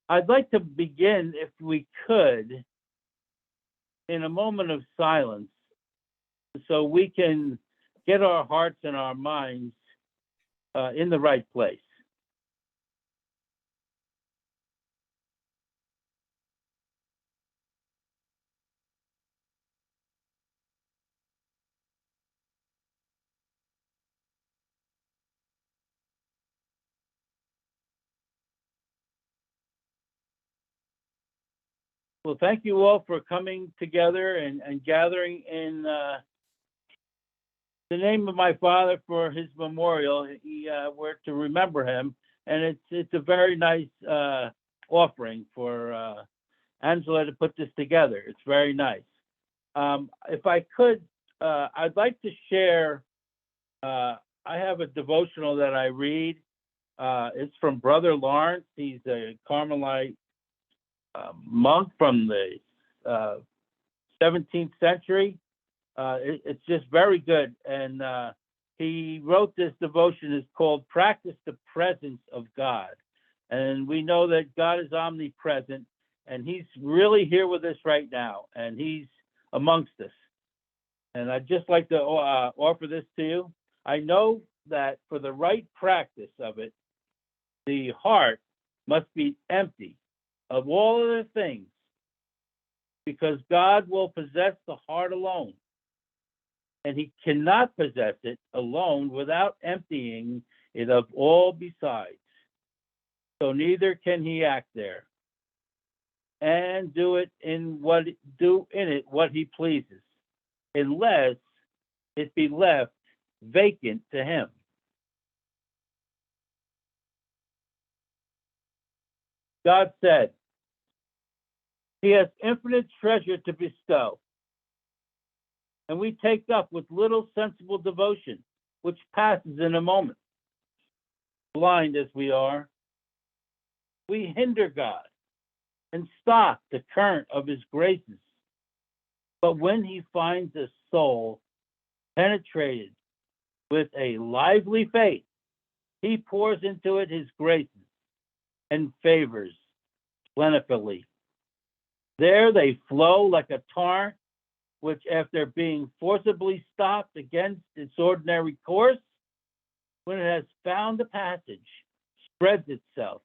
I'd like to begin, if we could, in a moment of silence so we can get our hearts and our minds in the right place. Well, thank you all for coming together and gathering in the name of my father for his memorial. We're to remember him, and it's a very nice offering for Angela to put this together. It's very nice. If I could, I'd like to share. I have a devotional that I read. It's from Brother Lawrence. He's a Carmelite monk from the 17th century. It's just very good. And he wrote this devotion. It's called Practice the Presence of God. And we know that God is omnipresent, and he's really here with us right now, and he's amongst us. And I'd just like to offer this to you. I know that for the right practice of it, the heart must be empty of all other things, because God will possess the heart alone. And he cannot possess it alone without emptying it of all besides. So neither can he act there and do in it what he pleases, unless it be left vacant to him. God said, he has infinite treasure to bestow, and we take up with little sensible devotion, which passes in a moment. Blind as we are, we hinder God and stop the current of his graces. But when he finds a soul penetrated with a lively faith, he pours into it his graces and favors plentifully. There they flow like a torrent, which, after being forcibly stopped against its ordinary course, when it has found a passage, spreads itself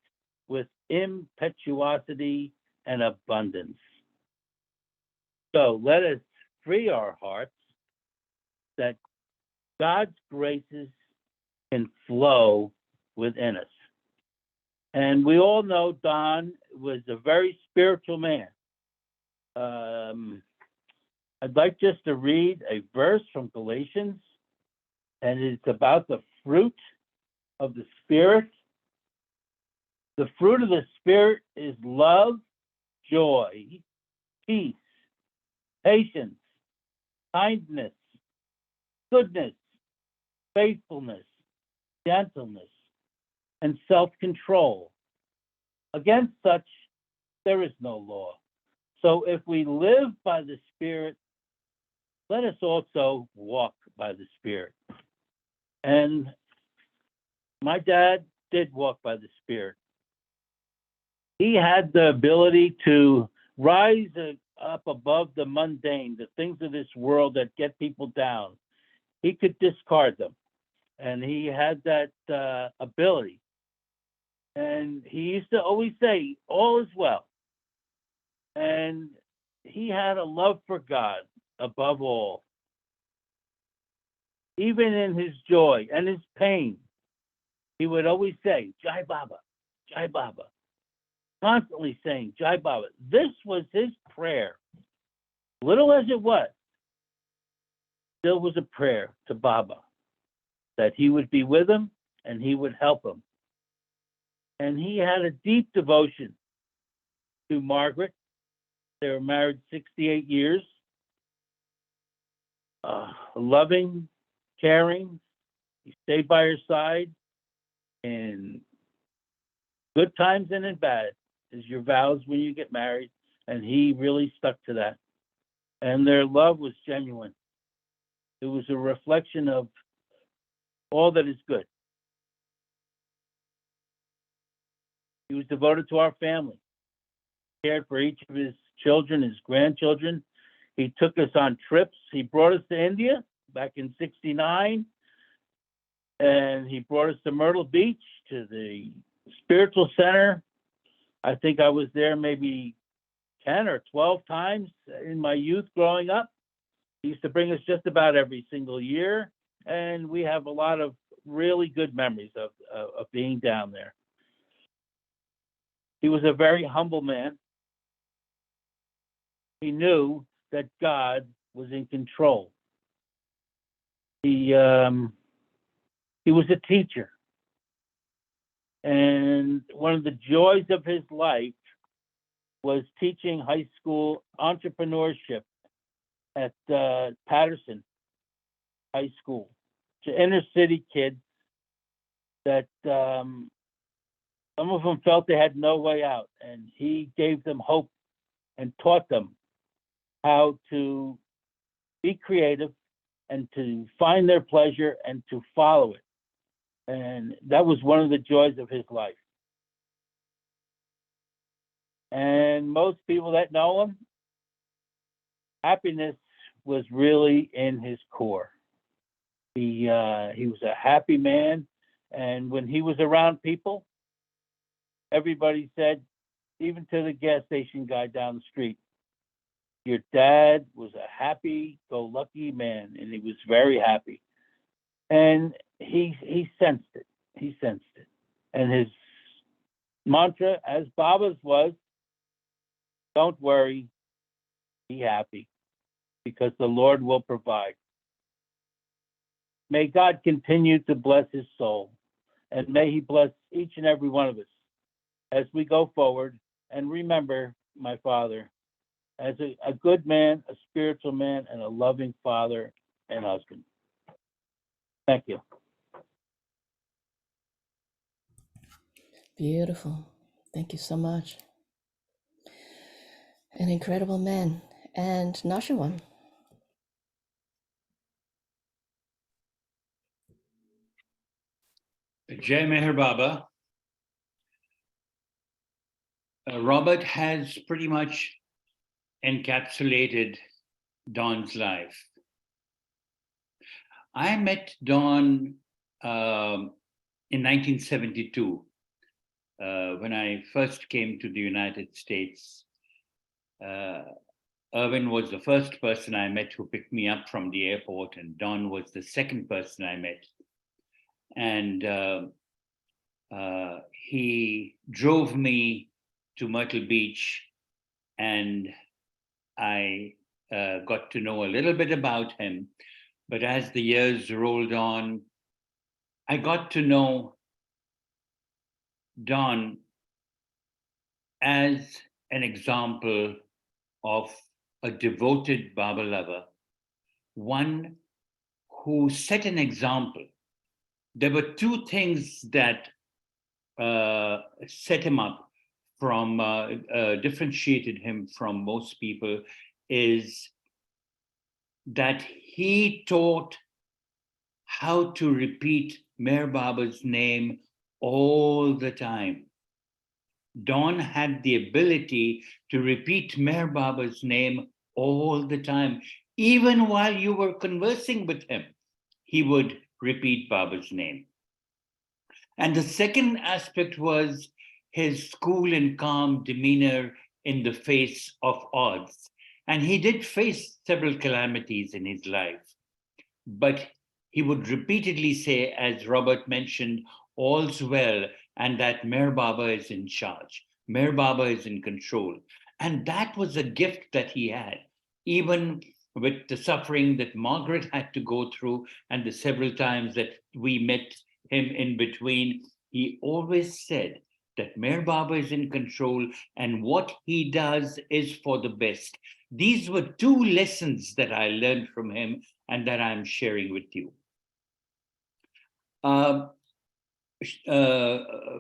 with impetuosity and abundance. So let us free our hearts that God's graces can flow within us. And we all know Don was a very spiritual man. I'd like just to read a verse from Galatians, and it's about the fruit of the Spirit. The fruit of the Spirit is love, joy, peace, patience, kindness, goodness, faithfulness, gentleness, and self-control. Against such, there is no law. So if we live by the Spirit, let us also walk by the Spirit. And my dad did walk by the Spirit. He had the ability to rise up above the mundane, the things of this world that get people down. He could discard them. And he had that ability. And he used to always say, all is well. And he had a love for God above all. Even in his joy and his pain, he would always say, Jai Baba, Jai Baba. Constantly saying, Jai Baba. This was his prayer. Little as it was, still was a prayer to Baba, that he would be with him and he would help him. And he had a deep devotion to Margaret. They were married 68 years. Loving, caring. He stayed by her side in good times and in bad, is your vows when you get married. And he really stuck to that. And their love was genuine. It was a reflection of all that is good. He was devoted to our family. cared for each of his children, his grandchildren. He took us on trips. He brought us to India back in '69, and he brought us to Myrtle Beach, to the spiritual center. I think I was there maybe 10 or 12 times in my youth growing up. He used to bring us just about every single year, and we have a lot of really good memories of being down there. He was a very humble man. He knew that God was in control. He was a teacher. And one of the joys of his life was teaching high school entrepreneurship at Patterson High School to inner city kids that some of them felt they had no way out. And he gave them hope and taught them how to be creative and to find their pleasure and to follow it. And that was one of the joys of his life. And most people that know him, happiness was really in his core. He was a happy man, and when he was around people, everybody said, even to the gas station guy down the street, your dad was a happy-go-lucky man, and he was very happy. And he sensed it. He sensed it. And his mantra, as Baba's was, don't worry, be happy, because the Lord will provide. May God continue to bless his soul, and may he bless each and every one of us as we go forward. And remember, my father, as a good man, a spiritual man, and a loving father and husband. Thank you. Beautiful. Thank you so much. An incredible man. And Naosherwan. Jai Meher Baba. Robert has pretty much encapsulated Don's life. I met Don in 1972 when I first came to the United States. Irwin was the first person I met who picked me up from the airport, and Don was the second person I met. And he drove me to Myrtle Beach, and I got to know a little bit about him. But as the years rolled on, I got to know Don as an example of a devoted Baba lover, one who set an example. There were two things that set him up from, differentiated him from most people, is that he taught how to repeat Meher Baba's name all the time. Don had the ability to repeat Meher Baba's name all the time. Even while you were conversing with him, he would repeat Baba's name. And the second aspect was his cool and calm demeanor in the face of odds. And he did face several calamities in his life, but he would repeatedly say, as Robert mentioned, all's well, and that Meher Baba is in charge. Meher Baba is in control. And that was a gift that he had, even with the suffering that Margaret had to go through and the several times that we met him in between. He always said that Meher Baba is in control and what he does is for the best. These were two lessons that I learned from him and that I'm sharing with you. A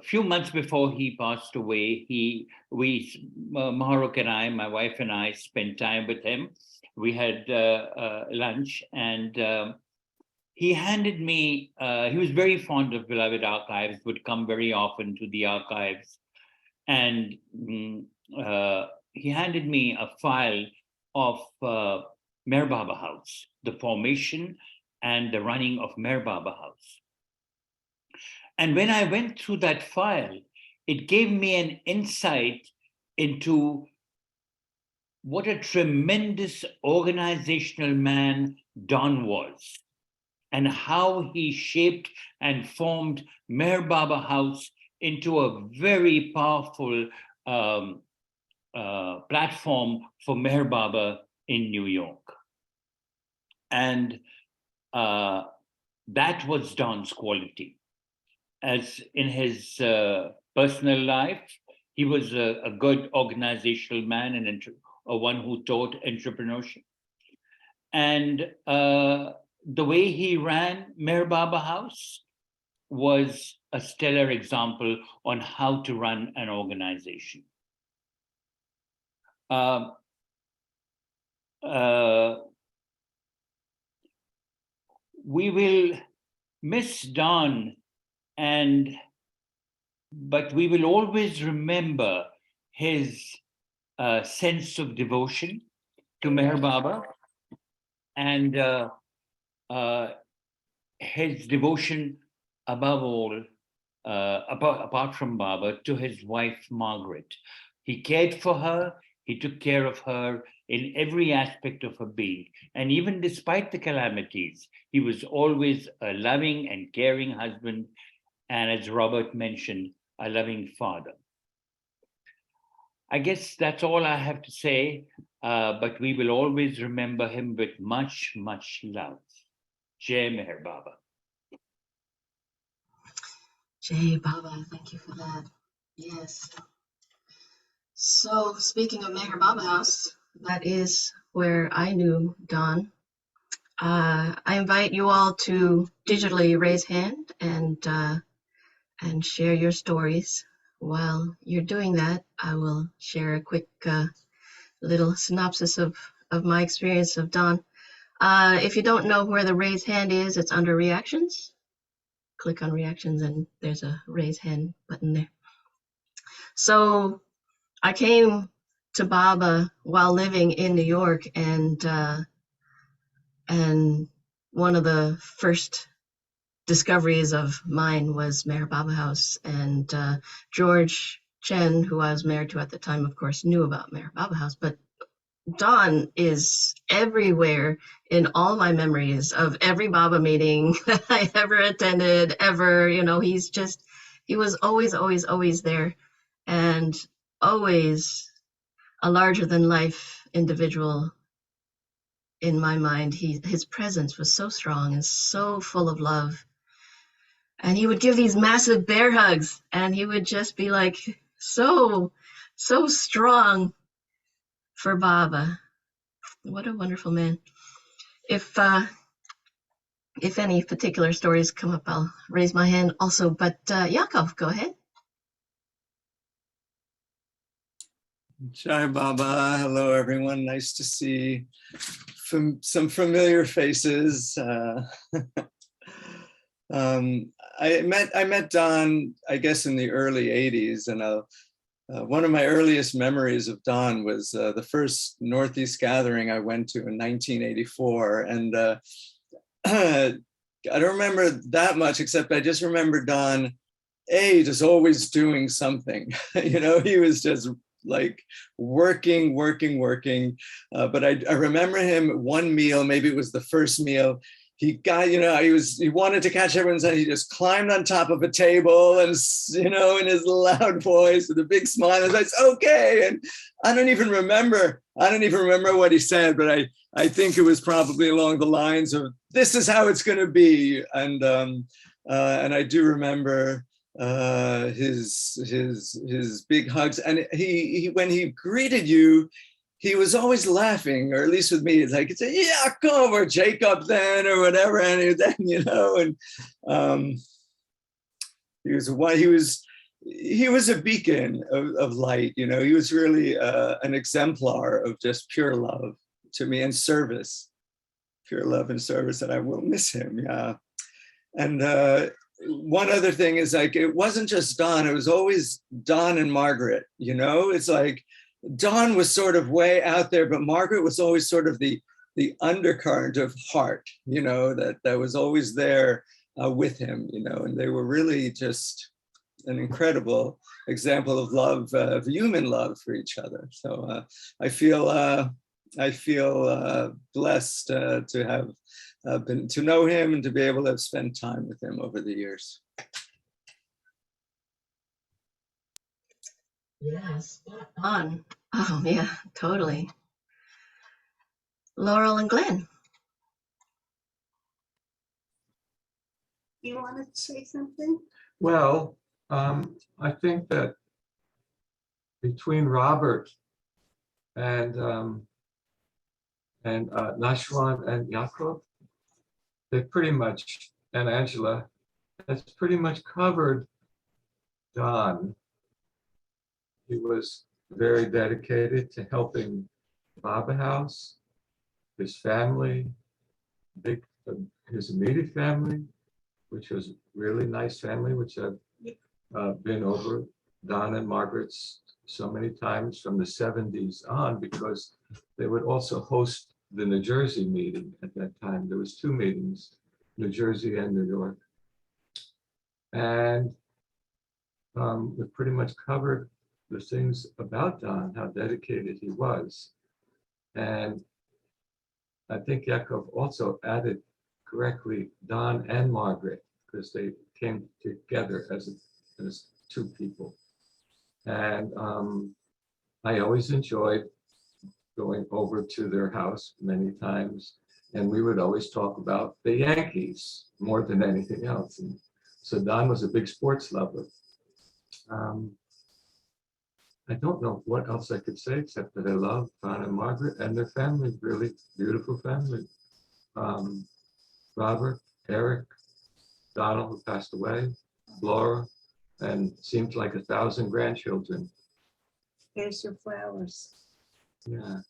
few months before he passed away, Maharuk and I, my wife and I, spent time with him. We had lunch, and he handed me, he was very fond of Beloved Archives, would come very often to the archives. And he handed me a file of Meher Baba House, the formation and the running of Meher Baba House. And when I went through that file, it gave me an insight into what a tremendous organizational man Don was, and how he shaped and formed Meher Baba House into a very powerful platform for Meher Baba in New York. And that was Don's quality. As in his personal life, he was a good organizational man and one who taught entrepreneurship. And the way he ran Meher Baba House was a stellar example on how to run an organization. We will miss Don, but we will always remember his sense of devotion to Meher Baba, and his devotion above all, apart from Baba, to his wife Margaret. He cared for her, he took care of her in every aspect of her being. And even despite the calamities, he was always a loving and caring husband, and as Robert mentioned, a loving father. I guess that's all I have to say, but we will always remember him with much, much love. Jai Meher Baba. Jai Baba, thank you for that. Yes. So speaking of Meher Baba House, that is where I knew Don. I invite you all to digitally raise hand and share your stories. While you're doing that, I will share a quick little synopsis of my experience of Don. If you don't know where the raise hand is, it's under reactions. Click on reactions and there's a raise hand button there. So I came to Baba while living in New York, and one of the first discoveries of mine was Meher Baba House, and George Chen, who I was married to at the time, of course, knew about Meher Baba House, but Don is everywhere in all my memories of every Baba meeting that I ever attended, ever. You know, he was always there, and always a larger than life individual in my mind. His presence was so strong and so full of love. And he would give these massive bear hugs, and he would just be like so strong for Baba. What a wonderful man. If any particular stories come up, I'll raise my hand also. But Yaakov, go ahead. Jai Baba. Hello, everyone. Nice to see some familiar faces. I met Don, I guess, in the early 80s, and one of my earliest memories of Don was the first Northeast gathering I went to in 1984. And I don't remember that much, except I just remember Don, just always doing something. You know, he was just like working. But I remember him one meal, maybe it was the first meal, he got, he wanted to catch everyone's eye. He just climbed on top of a table and, in his loud voice with a big smile, and it's okay. And I don't even remember what he said, but I think it was probably along the lines of, this is how it's going to be. And I do remember his big hugs. And he when he greeted you, he was always laughing, or at least with me, it's like, it's a Yaakov or Jacob then, or whatever. And then, and he was a beacon of light. He was really an exemplar of just pure love to me, and service, pure love and service. And I will miss him. Yeah. And one other thing is, like, it wasn't just Don, it was always Don and Margaret. It's like, Don was sort of way out there, but Margaret was always sort of the undercurrent of heart, that was always there with him, and they were really just an incredible example of love, of human love for each other. So I feel blessed to have been to know him and to be able to have spent time with him over the years. Yes, on. Oh yeah, totally. Laurel and Glenn. You want to say something? Well, I think that between Robert and Naosherwan and Yaakov, they pretty much, and Angela, has pretty much covered Don. He was very dedicated to helping Baba House, his family, his immediate family, which was really nice family, which I've been over Don and Margaret's so many times from the 70s on, because they would also host the New Jersey meeting at that time. There was 2 meetings, New Jersey and New York. And we pretty much covered the things about Don, how dedicated he was. And I think Yaakov also added correctly Don and Margaret, because they came together as 2 people. And I always enjoyed going over to their house many times, and we would always talk about the Yankees more than anything else. And so Don was a big sports lover. I don't know what else I could say except that I love Don and Margaret and their family, really beautiful family. Robert, Eric, Donald, who passed away, Laura, and seemed like 1,000 grandchildren. Here's your flowers. Yeah.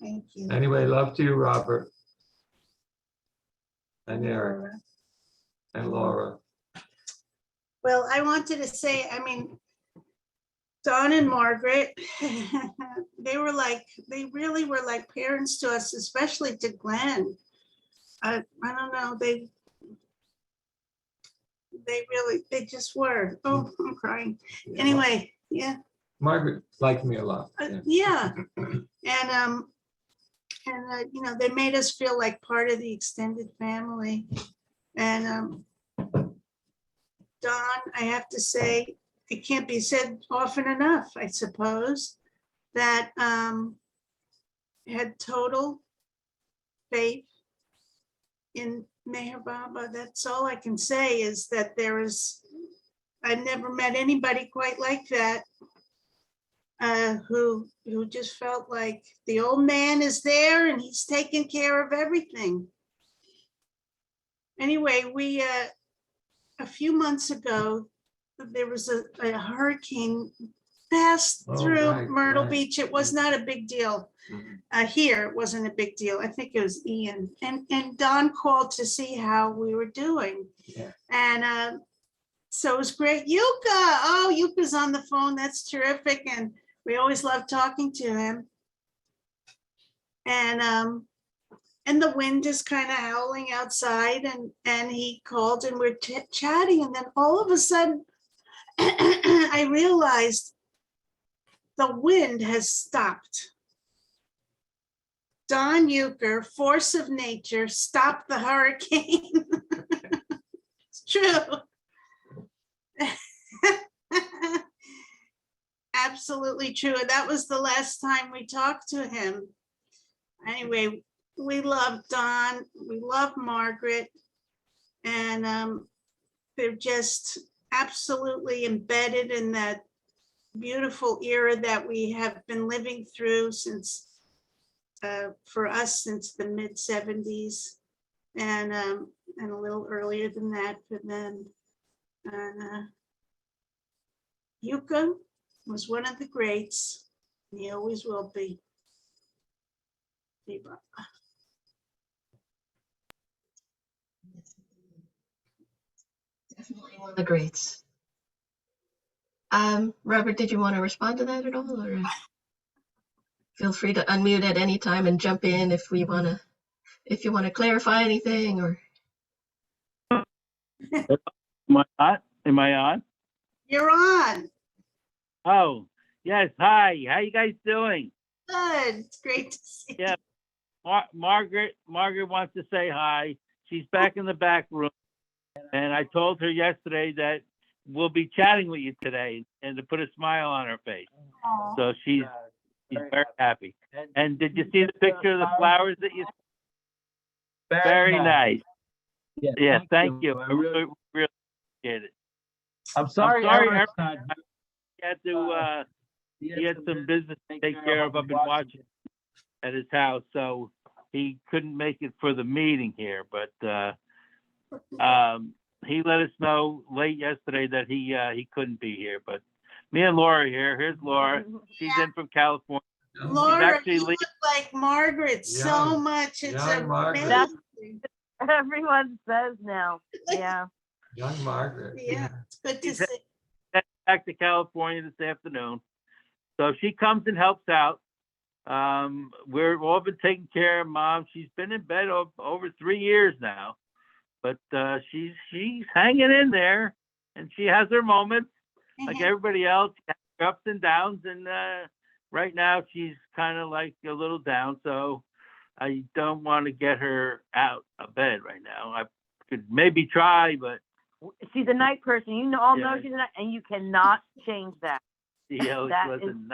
Thank you. Anyway, love to you, Robert. And Eric and Laura. Well, I wanted to say, I mean, Don and Margaret, they really were like parents to us, especially to Glenn. I don't know, they just were. Oh, I'm crying. Yeah. Anyway, yeah. Margaret liked me a lot. Yeah. And they made us feel like part of the extended family. And Don, I have to say, it can't be said often enough, I suppose, that had total faith in Meher Baba. That's all I can say, is that I've never met anybody quite like that, who just felt like the old man is there and he's taking care of everything. Anyway, we a few months ago, there was a hurricane passed through Myrtle Beach. It was not a big deal. Here, it wasn't a big deal. I think it was Ian. And Don called to see how we were doing. Yeah. And so it was great. Yuka, Yuka's on the phone. That's terrific. And we always love talking to him. And the wind is kind of howling outside, and he called and we're chatting. And then all of a sudden, I realized the wind has stopped. Don Eucker, force of nature, stopped the hurricane. It's true. Absolutely true. And that was the last time we talked to him. Anyway, we love Don, we love Margaret, and they're just absolutely embedded in that beautiful era that we have been living through since, for us, since the mid-70s, and a little earlier than that for them. And Yuka was one of the greats, and he always will be. Definitely one of the greats. Robert, did you want to respond to that at all? Or? Feel free to unmute at any time and jump in if you want to clarify anything or. Am I on? Am I on? You're on. Oh, yes. Hi. How you guys doing? Good. It's great to see you. Yeah. Margaret wants to say hi. She's back in the back room. And I told her yesterday that we'll be chatting with you today and to put a smile on her face. So she's very happy. And did you see the picture of the flowers that you? Very nice. Yeah, thank you. I really appreciate it. I'm sorry, Eric's not. He had some business to take care of up in Washington at his house, so he couldn't make it for the meeting here. But he let us know late yesterday that he couldn't be here. But me and Laura are here. Here's Laura. She's in from California. Laura, actually you look like Margaret so much. It's young Margaret. amazing. Everyone says now. Yeah. Young Margaret. Yeah, it's good to see. Back to California this afternoon. So she comes and helps out. We've all been taking care of Mom. She's been in bed over 3 years now, but she's hanging in there, and she has her moments like everybody else, ups and downs. And right now she's kind of like a little down. So I don't want to get her out of bed right now. I could maybe try, but She's a night person. You all know Yeah. she's a night, and you cannot change that. she always That wasn't.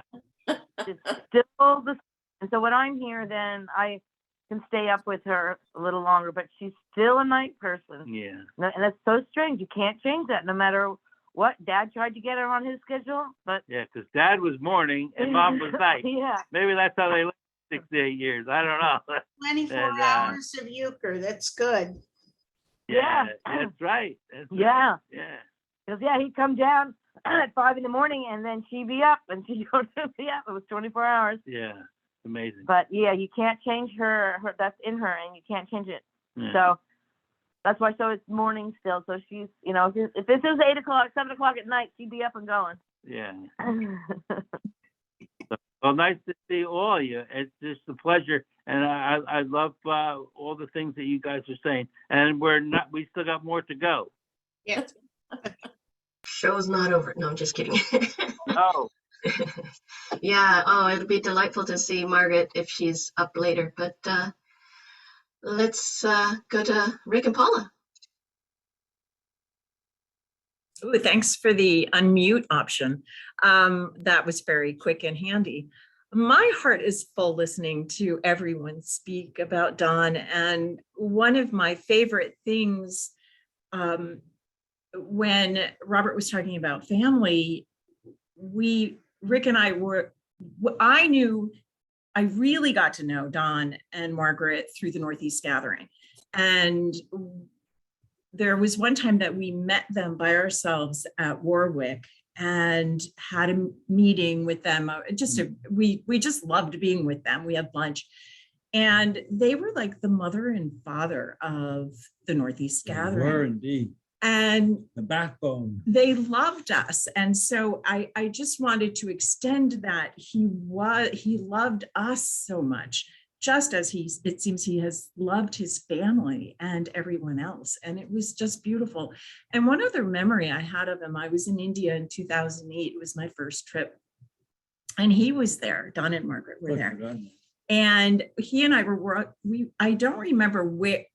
It's still the. And so when I'm here, then I can stay up with her a little longer. But she's still a night person. Yeah. No, and that's so strange. You can't change that, no matter what. Dad tried to get her on his schedule, but Yeah, because Dad was morning and Mom was night. yeah. Maybe that's how they lived 6 to 8 years. I don't know. 24 And, hours of euchre. That's good. Yeah. That's right. That's right. Yeah. Yeah. Because he'd come down at 5 in the morning, and then she'd be up, and she'd go to be up. It was 24 hours. Yeah. Amazing. But yeah, you can't change her. That's in her, and you can't change it. Yeah. So that's why. So it's morning still. So she's, if this is 8 o'clock, 7 o'clock at night, she'd be up and going. Yeah. Well, nice to see all of you. It's just a pleasure, and I love all the things that you guys are saying. And we still got more to go. Yeah. Show's not over. No, I'm just kidding. Oh, Yeah, it'll be delightful to see Margaret if she's up later. But let's go to Rick and Paula. Ooh, thanks for the unmute option. That was very quick and handy. My heart is full listening to everyone speak about Don. And one of my favorite things when Robert was talking about family, Rick and I I really got to know Don and Margaret through the Northeast Gathering. And there was one time that we met them by ourselves at Warwick and had a meeting with them. We just loved being with them. We had lunch, and they were like the mother and father of the Northeast Gathering. They were indeed. And The backbone. they loved us. And so I just wanted to extend that. He loved us so much, just as it seems he has loved his family and everyone else. And it was just beautiful. And one other memory I had of him, I was in India in 2008. It was my first trip. And he was there. Don and Margaret were there. And he and I I don't remember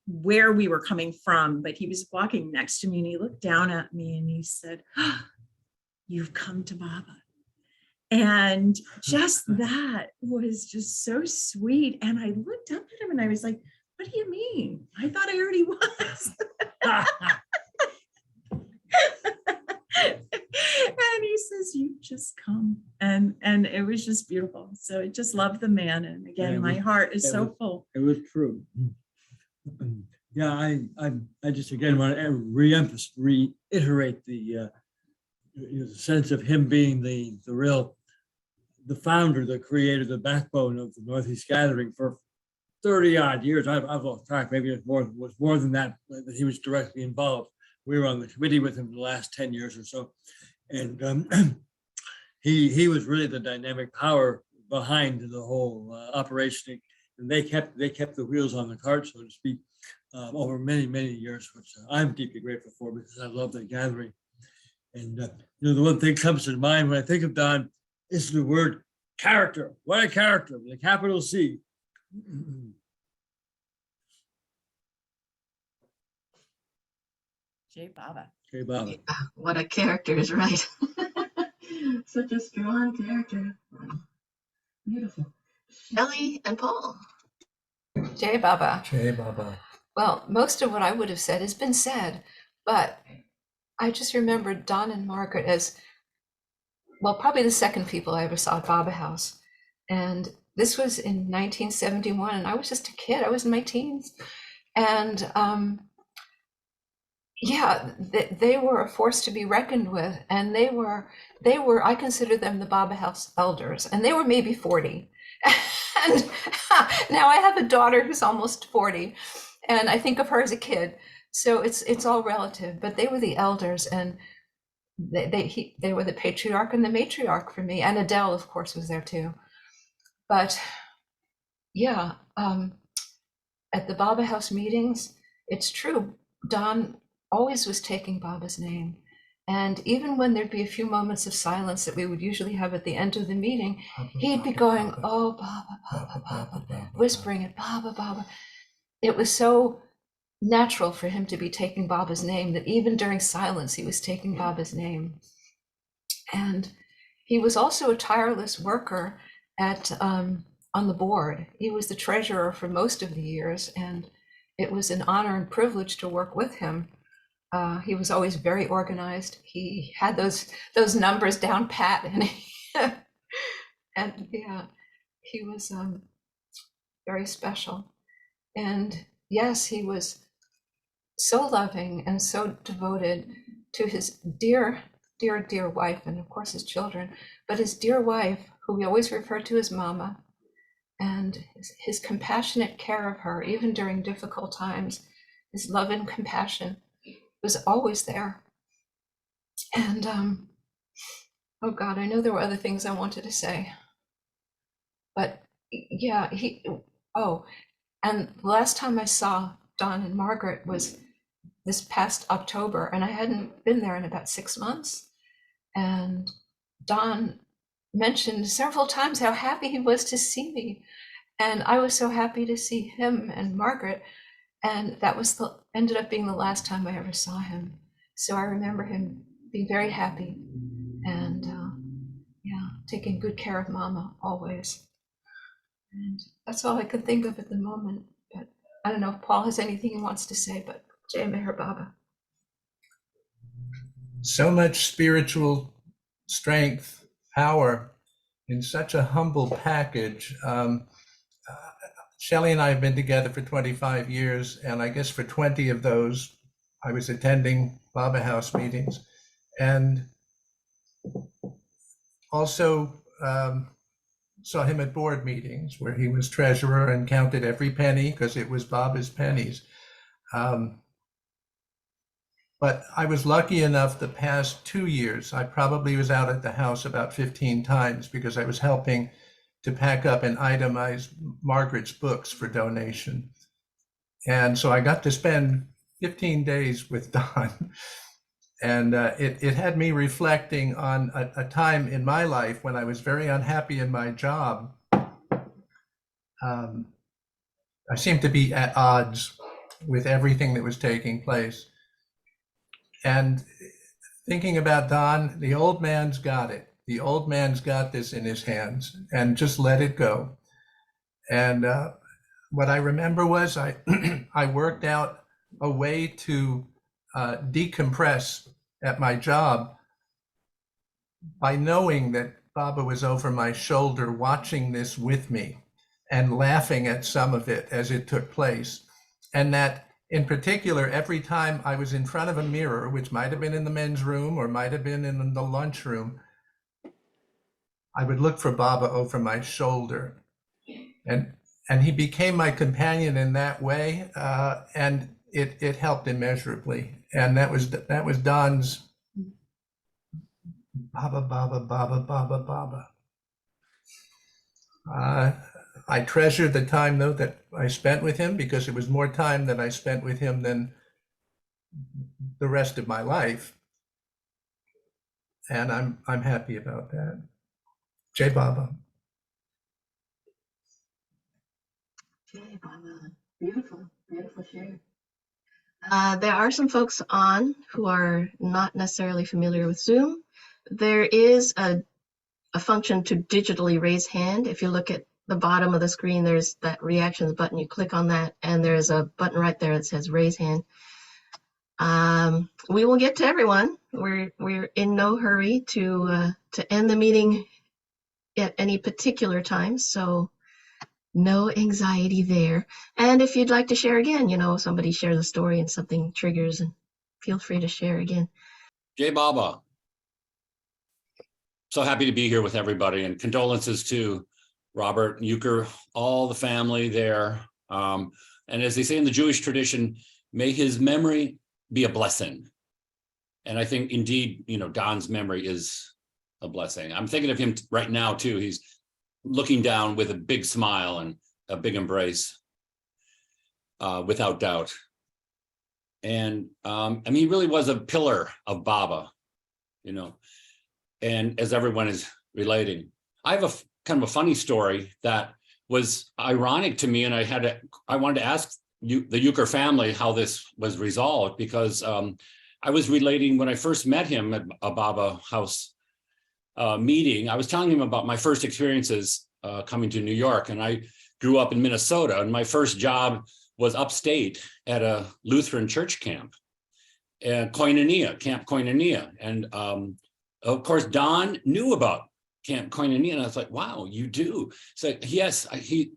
where we were coming from, but he was walking next to me and he looked down at me and he said, "Oh, you've come to Baba." And just that was just so sweet. And I looked up at him and I was like, "What do you mean? I thought I already was." And he says, "You just come." And it was just beautiful. So I just love the man. And again, my heart is so full. It was true. Yeah, I just again want to reiterate the sense of him being the founder, the creator, the backbone of the Northeast Gathering for 30 odd years. I've lost track. Maybe it was more than that he was directly involved. We were on the committee with him for the last 10 years or so. And he was really the dynamic power behind the whole operation. And they kept the wheels on the cart, so to speak, over many, many years, which I'm deeply grateful for because I love that gathering. And the one thing comes to mind when I think of Don is the word character. What a character, with a capital C. Jay Baba. Okay, Bob. What a character is right. Such a strong character. Beautiful. Shelley and Paul. Jay Baba. Jay Baba. Well, most of what I would have said has been said, but I just remembered Don and Margaret as, well, probably the second people I ever saw at Baba House. And this was in 1971, and I was just a kid. I was in my teens. And yeah, they were a force to be reckoned with. And they were, I consider them the Baba House elders, and they were maybe 40. And now I have a daughter who's almost 40, and I think of her as a kid. So it's all relative, but they were the elders, and they were the patriarch and the matriarch for me. And Adele, of course, was there too. But yeah, at the Baba House meetings, it's true. Don always was taking Baba's name. And even when there'd be a few moments of silence that we would usually have at the end of the meeting, he'd be going, oh, Baba, Baba, Baba, Baba, whispering it, Baba, Baba. It was so natural for him to be taking Baba's name that even during silence, he was taking Baba's name. And he was also a tireless worker at on the board. He was the treasurer for most of the years, and it was an honor and privilege to work with him. He was always very organized. He had those numbers down pat, and and yeah, he was very special. And yes, he was so loving and so devoted to his dear, dear, dear wife, and of course his children, but his dear wife, who we always referred to as Mama, and his compassionate care of her, even during difficult times, his love and compassion was always there. And oh God, I know there were other things I wanted to say, but yeah, and the last time I saw Don and Margaret was this past October, and I hadn't been there in about 6 months. And Don mentioned several times how happy he was to see me. And I was so happy to see him and Margaret. And that was ended up being the last time I ever saw him. So I remember him being very happy and yeah, taking good care of Mama always. And that's all I could think of at the moment. But I don't know if Paul has anything he wants to say, but Jai Meher Baba. So much spiritual strength, power in such a humble package. Shelley and I have been together for 25 years, and I guess for 20 of those, I was attending Baba House meetings, and also saw him at board meetings where he was treasurer and counted every penny because it was Baba's pennies. But I was lucky enough the past 2 years, I probably was out at the house about 15 times because I was helping to pack up and itemize Margaret's books for donation. And so I got to spend 15 days with Don. And it had me reflecting on a time in my life when I was very unhappy in my job. I seemed to be at odds with everything that was taking place. And thinking about Don, the old man's got it. The old man's got this in his hands, and just let it go. And what I remember was I worked out a way to decompress at my job by knowing that Baba was over my shoulder watching this with me and laughing at some of it as it took place. And that in particular, every time I was in front of a mirror, which might have been in the men's room or might have been in the lunchroom, I would look for Baba over my shoulder, and he became my companion in that way, and it helped immeasurably. And that was Don's Baba, Baba, Baba, Baba, Baba. I treasure the time, though, that I spent with him, because it was more time that I spent with him than the rest of my life. And I'm happy about that. Jai Baba. Okay, Baba. Beautiful, beautiful share. There are some folks on who are not necessarily familiar with Zoom. There is a function to digitally raise hand. If you look at the bottom of the screen, there's that reactions button. You click on that, and there's a button right there that says raise hand. We will get to everyone. We're in no hurry to end the meeting at any particular time, so no anxiety there. And if you'd like to share again, somebody shares a story and something triggers, and feel free to share again. Jai Baba. So happy to be here with everybody, and condolences to Robert Eucker, all the family there. And as they say in the Jewish tradition, may his memory be a blessing. And I think indeed, Don's memory is a blessing. I'm thinking of him right now too. He's looking down with a big smile and a big embrace, without doubt. And he really was a pillar of Baba, and as everyone is relating. I have a kind of a funny story that was ironic to me, and I wanted to ask the Eucker family how this was resolved, because I was relating when I first met him at a Baba house meeting. I was telling him about my first experiences coming to New York, and I grew up in Minnesota, and my first job was upstate at a Lutheran church camp, Camp Koinonia. And of course, Don knew about Camp Koinonia, and I was like, wow, you do? So yes,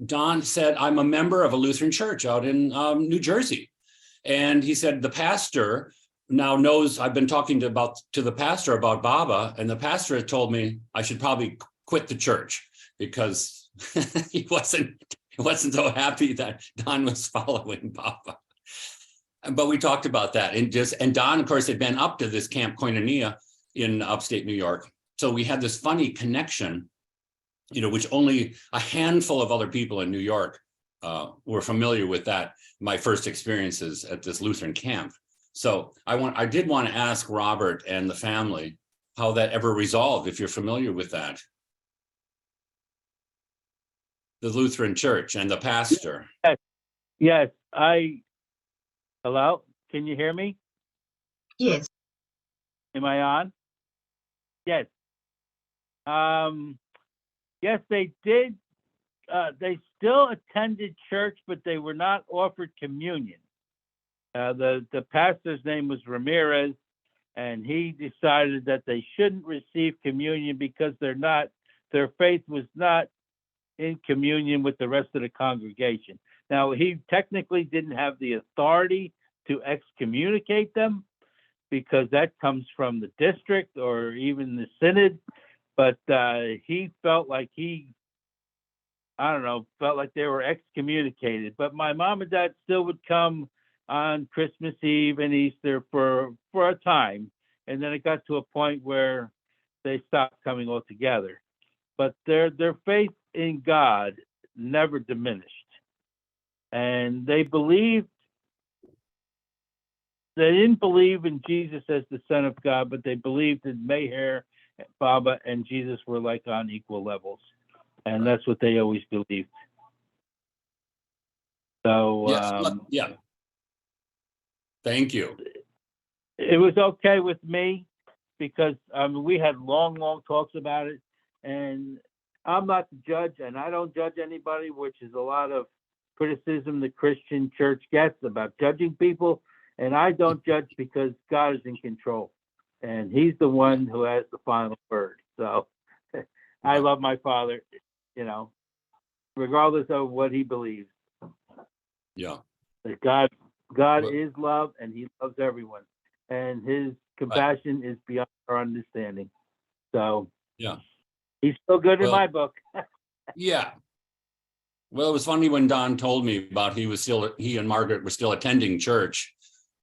Don said, I'm a member of a Lutheran church out in New Jersey. And he said, the pastor now knows, I've been talking to the pastor about Baba, and the pastor had told me I should probably quit the church because he wasn't so happy that Don was following Baba. But we talked about that, and Don, of course, had been up to this Camp Koinonia in upstate New York. So we had this funny connection, which only a handful of other people in New York were familiar with that, my first experiences at this Lutheran camp. So I did want to ask Robert and the family how that ever resolved, if you're familiar with that. The Lutheran church and the pastor. Yes. Hello? Can you hear me? Yes. Am I on? Yes. Yes, they did. They still attended church, but they were not offered communion. The pastor's name was Ramirez, and he decided that they shouldn't receive communion because their faith was not in communion with the rest of the congregation. Now, he technically didn't have the authority to excommunicate them, because that comes from the district or even the synod. But he felt like they were excommunicated. But my mom and dad still would come on Christmas Eve and Easter for a time. And then it got to a point where they stopped coming altogether. But their faith in God never diminished. And they didn't believe in Jesus as the Son of God, but they believed in Meher, Baba, and Jesus were like on equal levels. And that's what they always believed. So, yes, yeah. Thank you. It was okay with me because we had long talks about it. And I'm not the judge, and I don't judge anybody, which is a lot of criticism the Christian church gets about judging people. And I don't judge because God is in control, and he's the one who has the final word. So I love my father, regardless of what he believes. Yeah. That God is love, and he loves everyone, and his compassion is beyond our understanding. So yeah, he's still good in my book. Yeah. Well, it was funny when Don told me about he and Margaret were still attending church.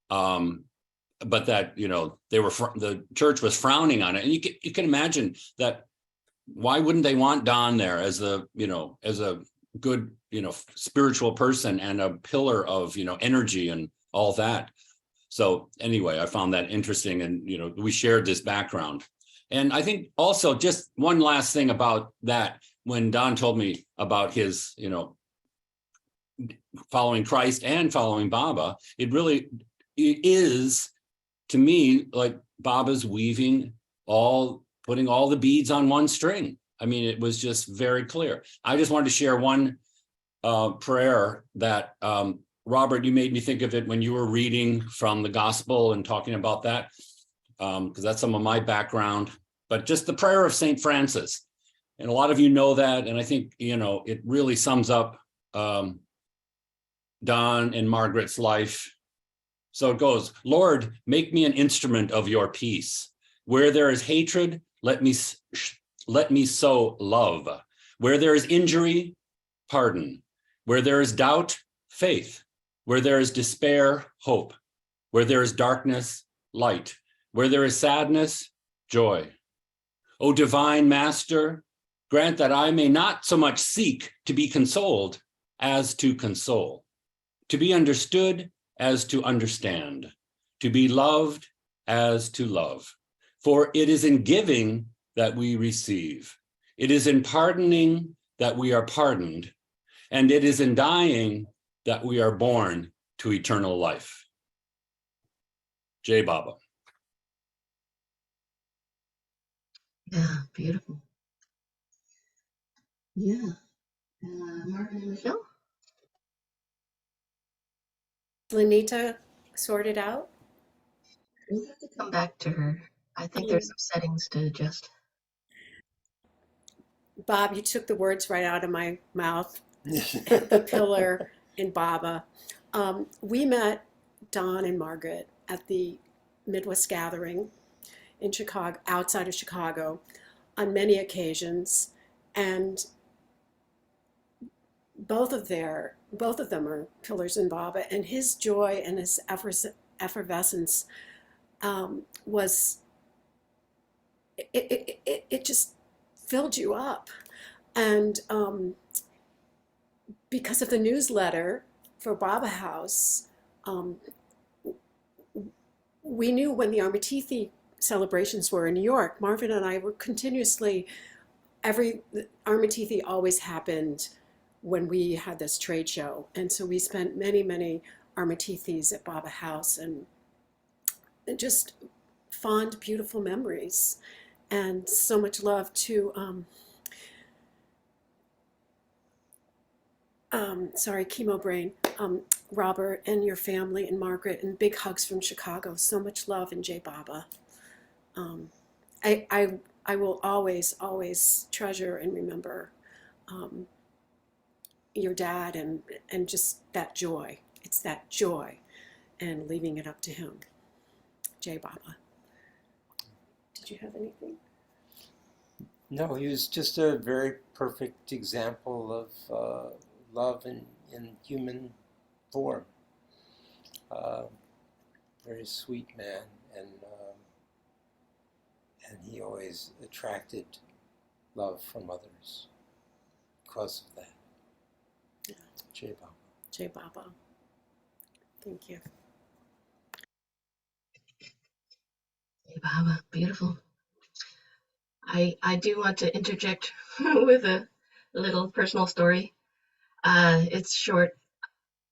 But that, the church was frowning on it. And you can imagine that why wouldn't they want Don there as a, as a good, spiritual person and a pillar of, energy and all that. So anyway, I found that interesting, and, we shared this background. And I think also just one last thing about that, when Don told me about his, following Christ and following Baba, it really is, to me, like Baba's putting all the beads on one string. I mean, it was just very clear. I just wanted to share one prayer that, Robert, you made me think of it when you were reading from the gospel and talking about that, because that's some of my background, but just the prayer of St. Francis. And a lot of you know that. And I think, it really sums up Don and Margaret's life. So it goes, Lord, make me an instrument of your peace. Where there is hatred, let me sow love. Where there is injury, pardon. Where there is doubt, faith. Where there is despair, hope. Where there is darkness, light. Where there is sadness, joy. O divine master, grant that I may not so much seek to be consoled as to console, to be understood as to understand, to be loved as to love. For it is in giving that we receive. It is in pardoning that we are pardoned. And it is in dying that we are born to eternal life. Jai Baba. Yeah, beautiful. Yeah. Margaret and Michelle? Lenita sorted out? We'll have to come back to her. I think there's some settings to adjust. Bob, you took the words right out of my mouth. The pillar in Baba. We met Don and Margaret at the Midwest Gathering in Chicago, outside of Chicago, on many occasions, and both of them are pillars in Baba, and his joy and his effervescence was it just filled you up. And because of the newsletter for Baba House, we knew when the Amatithi celebrations were in New York. Marvin and I were continuously, Amatithi always happened when we had this trade show. And so we spent many, many Amatithis at Baba House, and just fond, beautiful memories. And so much love to, chemo brain, Robert and your family and Margaret, and big hugs from Chicago. So much love in Jai Baba. I will always, always treasure and remember your dad and just that joy. It's that joy and leaving it up to him. Jai Baba. Did you have anything? No, he was just a very perfect example of love in human form. Very sweet man, and he always attracted love from others because of that. Yeah. Jai Baba. Jai Baba. Thank you. Jai Baba, beautiful. I do want to interject with a little personal story. It's short.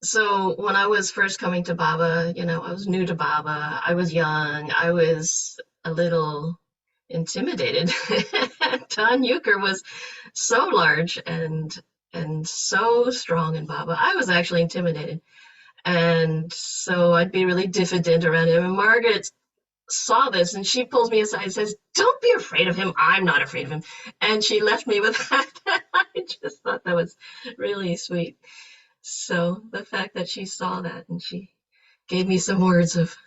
So when I was first coming to Baba, I was new to Baba. I was young. I was a little intimidated. Don Eucker was so large and so strong in Baba. I was actually intimidated. And so I'd be really diffident around him. And Margaret saw this and she pulls me aside and says, "Don't be afraid of him. I'm not afraid of him." And she left me with that. I just thought that was really sweet. So the fact that she saw that and she gave me some words of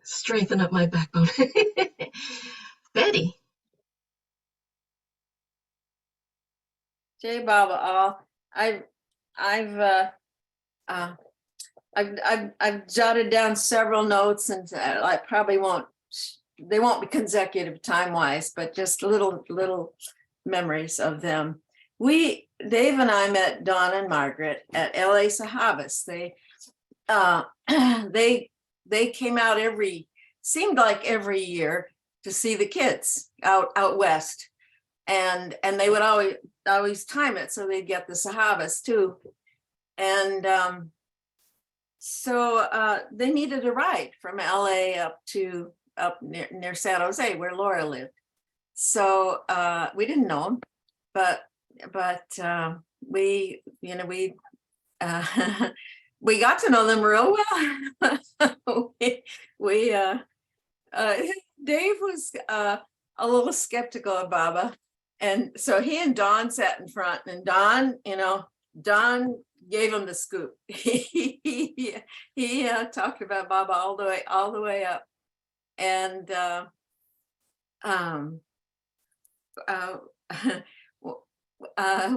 strengthen up my backbone. Betty. Jai Baba, all. I've jotted down several notes, and I probably won't. They won't be consecutive time-wise, but just little memories of them. Dave and I met Don and Margaret at LA Sahabas. They came out seemed like every year to see the kids out west. And they would always time it so they'd get the Sahabas too. And so they needed a ride from LA up near San Jose where Laura lived. So we didn't know them, but we we got to know them real well. Dave was a little skeptical of Baba, and so he and Don sat in front, and Don gave him the scoop. He talked about Baba all the way up, and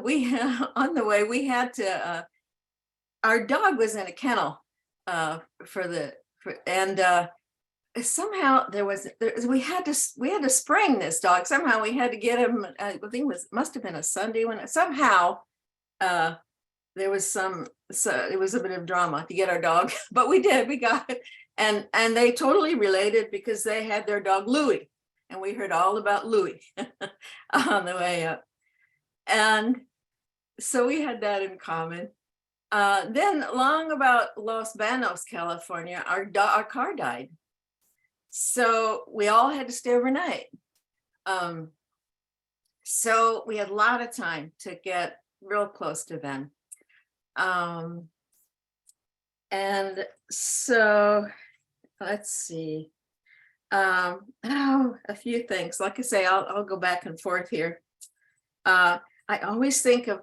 we on the way we had to. Our dog was in a kennel somehow we had to spring this dog. Somehow we had to get him. I think must have been a Sunday when somehow there was it was a bit of drama to get our dog, but we got it. And they totally related because they had their dog Louie, and we heard all about Louie on the way up. And so we had that in common. Then long about Los Banos, California, our car died. So we all had to stay overnight. So we had a lot of time to get real close to them. And so let's see. A few things. Like I say, I'll go back and forth here. I always think of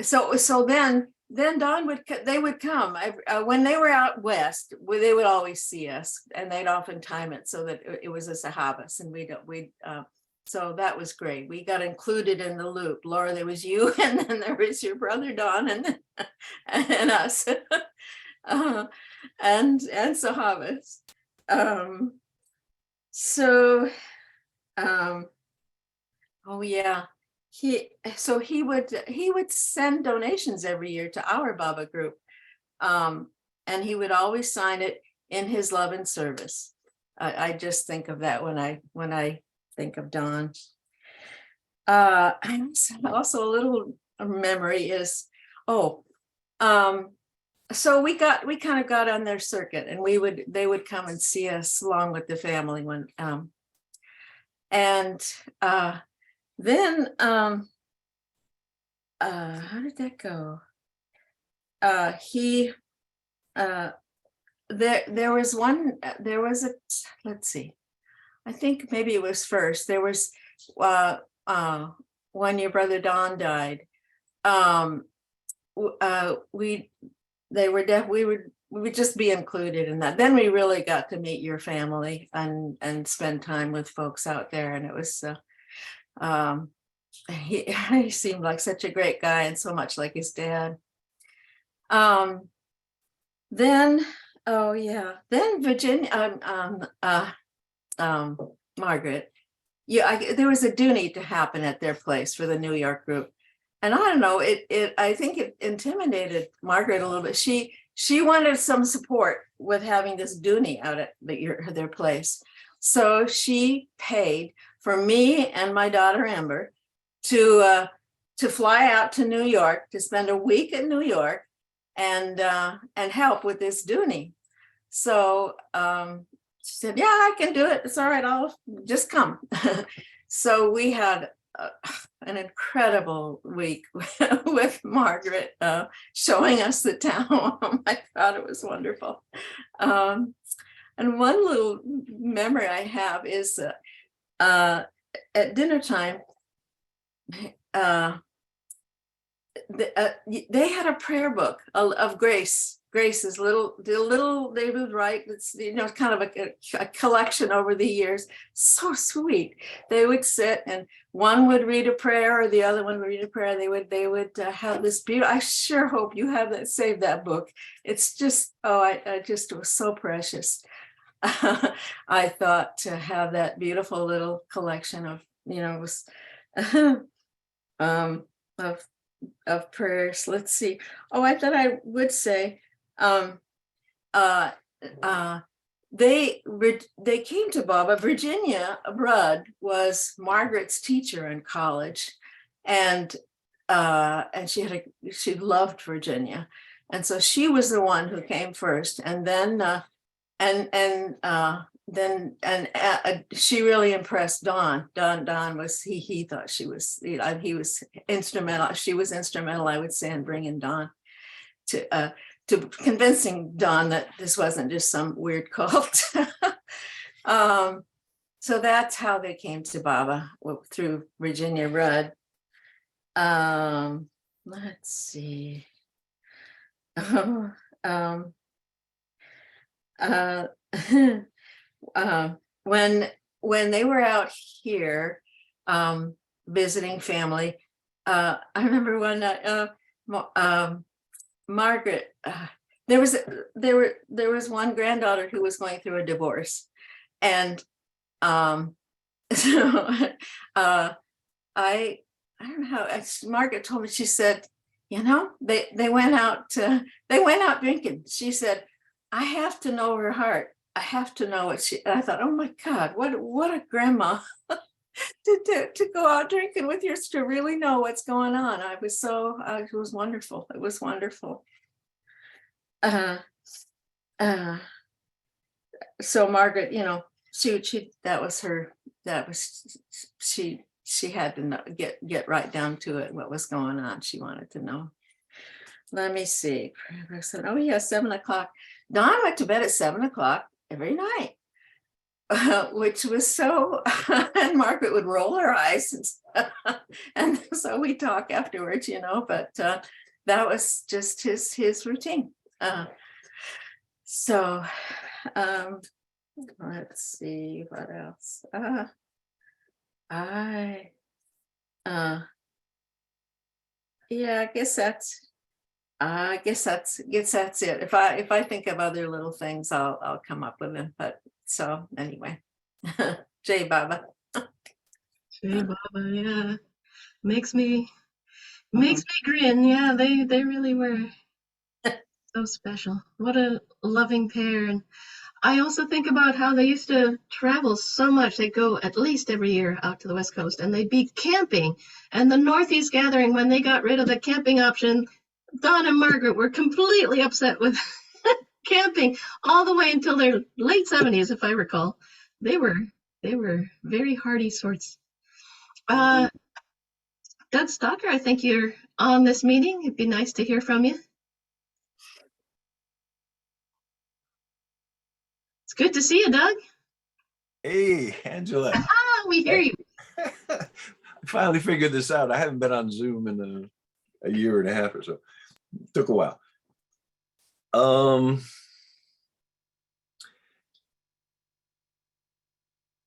so then they would come when they were out west. They would always see us, and they'd often time it so that it was a Sahabas, and so that was great. We got included in the loop. Laura, there was you, and then there was your brother Don, and us, and Sahabas. Oh yeah. He would send donations every year to our Baba group, and he would always sign it in his love and service. I just think of that when I think of Don. Also a little memory is so we kind of got on their circuit, and they would come and see us along with the family when then how did that go? Let's see, I think maybe it was first. There was when your brother Don died. We would just be included in that. Then we really got to meet your family and spend time with folks out there, and it was he seemed like such a great guy and so much like his dad. Then Virginia, Margaret, there was a dooney to happen at their place for the New York group, and I don't know, I think it intimidated Margaret a little bit. She wanted some support with having this dooney out at their place, so she paid for me and my daughter Amber to fly out to New York, to spend a week in New York and help with this dooney. So she said, yeah, I can do it. It's all right. I'll just come. So we had an incredible week with Margaret showing us the town. I thought it was wonderful. And one little memory I have is at dinner time, they had a prayer book of Grace. Grace's the little they would write. It's kind of a collection over the years. So sweet. They would sit and one would read a prayer or the other one would read a prayer. They would have this beautiful. I sure hope you have that. Save that book. It's just I just was so precious. I thought to have that beautiful little collection of of prayers. Let's see. Oh, I thought I would say, they came to Baba. Virginia Rudd was Margaret's teacher in college, and she loved Virginia, and so she was the one who came first, and then she really impressed Don. Don was he thought she was, he was instrumental. She was instrumental, I would say, in bringing Don to convincing Don that this wasn't just some weird cult. So that's how they came to Baba, through Virginia Rudd. Let's see. When they were out here visiting family, I remember one night, Margaret, there was one granddaughter who was going through a divorce, and so I don't know how Margaret told me. She said, you know, they went out drinking. She said, I have to know her heart. I have to know what she. And I thought, oh my God, what a grandma to go out drinking with yours, to really know what's going on. It was wonderful. It was wonderful. So Margaret, you know, she had to know, get right down to it, what was going on. She wanted to know. Let me see. Oh yeah, 7 o'clock. Don went to bed at 7 o'clock every night, which was so, and Margaret would roll her eyes, and so we talk afterwards, you know, but that was just his routine. So let's see what else. Yeah, I guess that's it. If I think of other little things, I'll come up with them. But so anyway, Jai Baba. Jai Baba, yeah, makes me grin. Yeah, they really were so special. What a loving pair. And I also think about how they used to travel so much. They'd go at least every year out to the West Coast, and they'd be camping. And the Northeast Gathering, when they got rid of the camping option, Don and Margaret were completely upset with camping all the way until their late 70s, if I recall. They were very hardy sorts. Doug Stalker, I think you're on this meeting. It'd be nice to hear from you. It's good to see you, Doug. Hey, Angela. We hear you. I finally figured this out. I haven't been on Zoom in a year and a half or so. It took a while.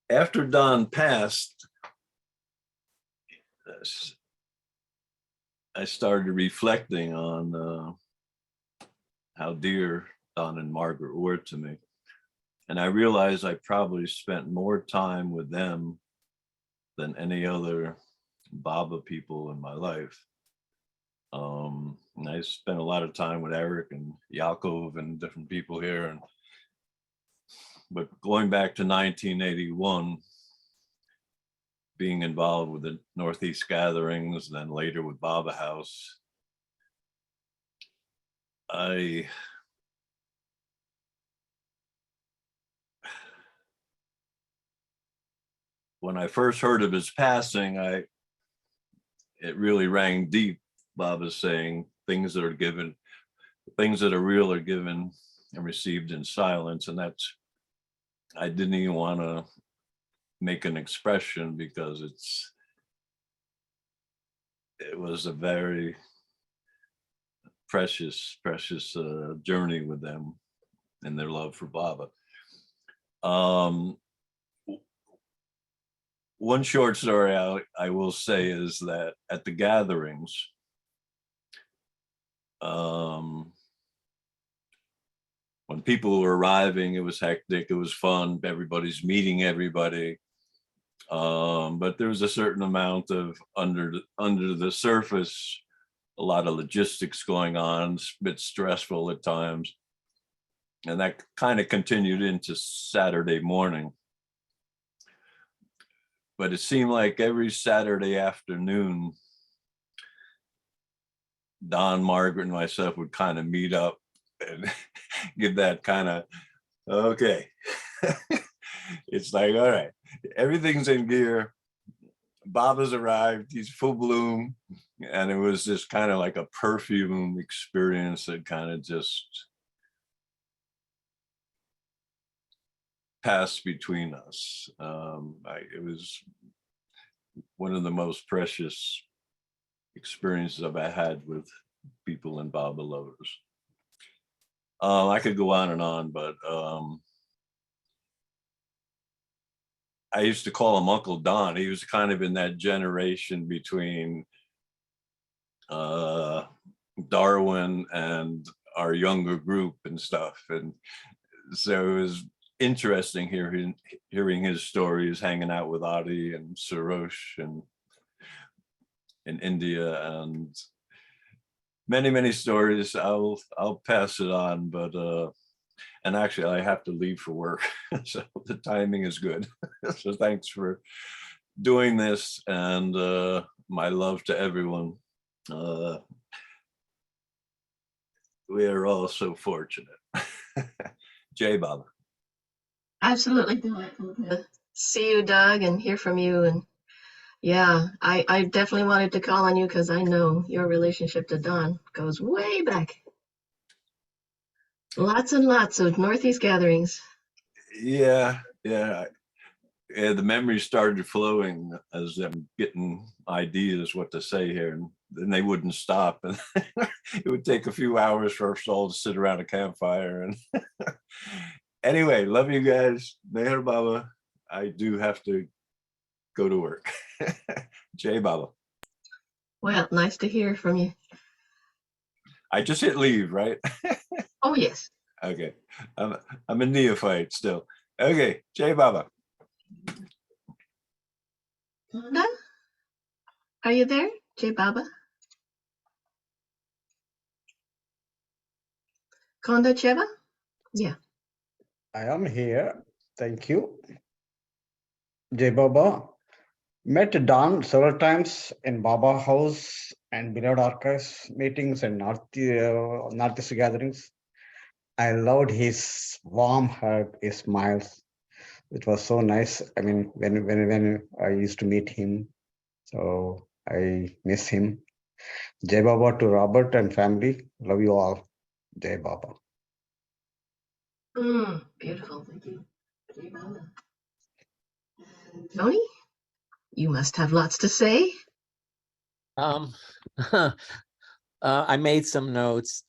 After Don passed, I started reflecting on how dear Don and Margaret were to me. And I realized I probably spent more time with them than any other Baba people in my life. And I spent a lot of time with Eric and Yaakov and different people here. But going back to 1981, being involved with the Northeast gatherings, and then later with Baba House, when I first heard of his passing, it really rang deep. Baba's saying things that are given, things that are real are given and received in silence. And I didn't even want to make an expression because it was a very precious journey with them and their love for Baba. One short story I will say is that at the gatherings, when people were arriving, it was hectic, it was fun, everybody's meeting everybody. But there was a certain amount of under the surface, a lot of logistics going on, a bit stressful at times. And that kind of continued into Saturday morning. But it seemed like every Saturday afternoon, Don, Margaret, and myself would kind of meet up and give that kind of, okay. It's like, all right, everything's in gear. Bob has arrived, he's full bloom. And it was just kind of like a perfume experience that kind of just passed between us. It was one of the most precious experiences I've had with people in Baba lovers. I could go on, but I used to call him Uncle Don. He was kind of in that generation between Darwin and our younger group and stuff. And so it was interesting hearing his stories, hanging out with Adi and Sarosh and in India, and many stories. I'll pass it on, but and actually I have to leave for work, so the timing is good. So thanks for doing this, and my love to everyone. We are all so fortunate. Jai Baba. Absolutely delightful to see you, Doug, and hear from you. And yeah, I definitely wanted to call on you because I know your relationship to Don goes way back. Lots and lots of Northeast gatherings. Yeah. The memories started flowing as I'm getting ideas what to say here, and then they wouldn't stop. And it would take a few hours for us all to sit around a campfire. And anyway, love you guys. Meher Baba. I do have to go to work. Jai Baba. Well, nice to hear from you. I just hit leave, right? Oh, yes. Okay. I'm a neophyte still. Okay. Jai Baba. Konda? Are you there, Jai Baba? Konda Cheva? Yeah. I am here. Thank you. Jai Baba. Met Don several times in Baba House and Beloved Archives meetings and Northeast gatherings. I loved his warm hug, his smiles. It was so nice. I mean, when I used to meet him, so I miss him. Jai Baba to Robert and family. Love you all. Jai Baba. Beautiful. Thank you. Jai Baba. Tony, you must have lots to say. I made some notes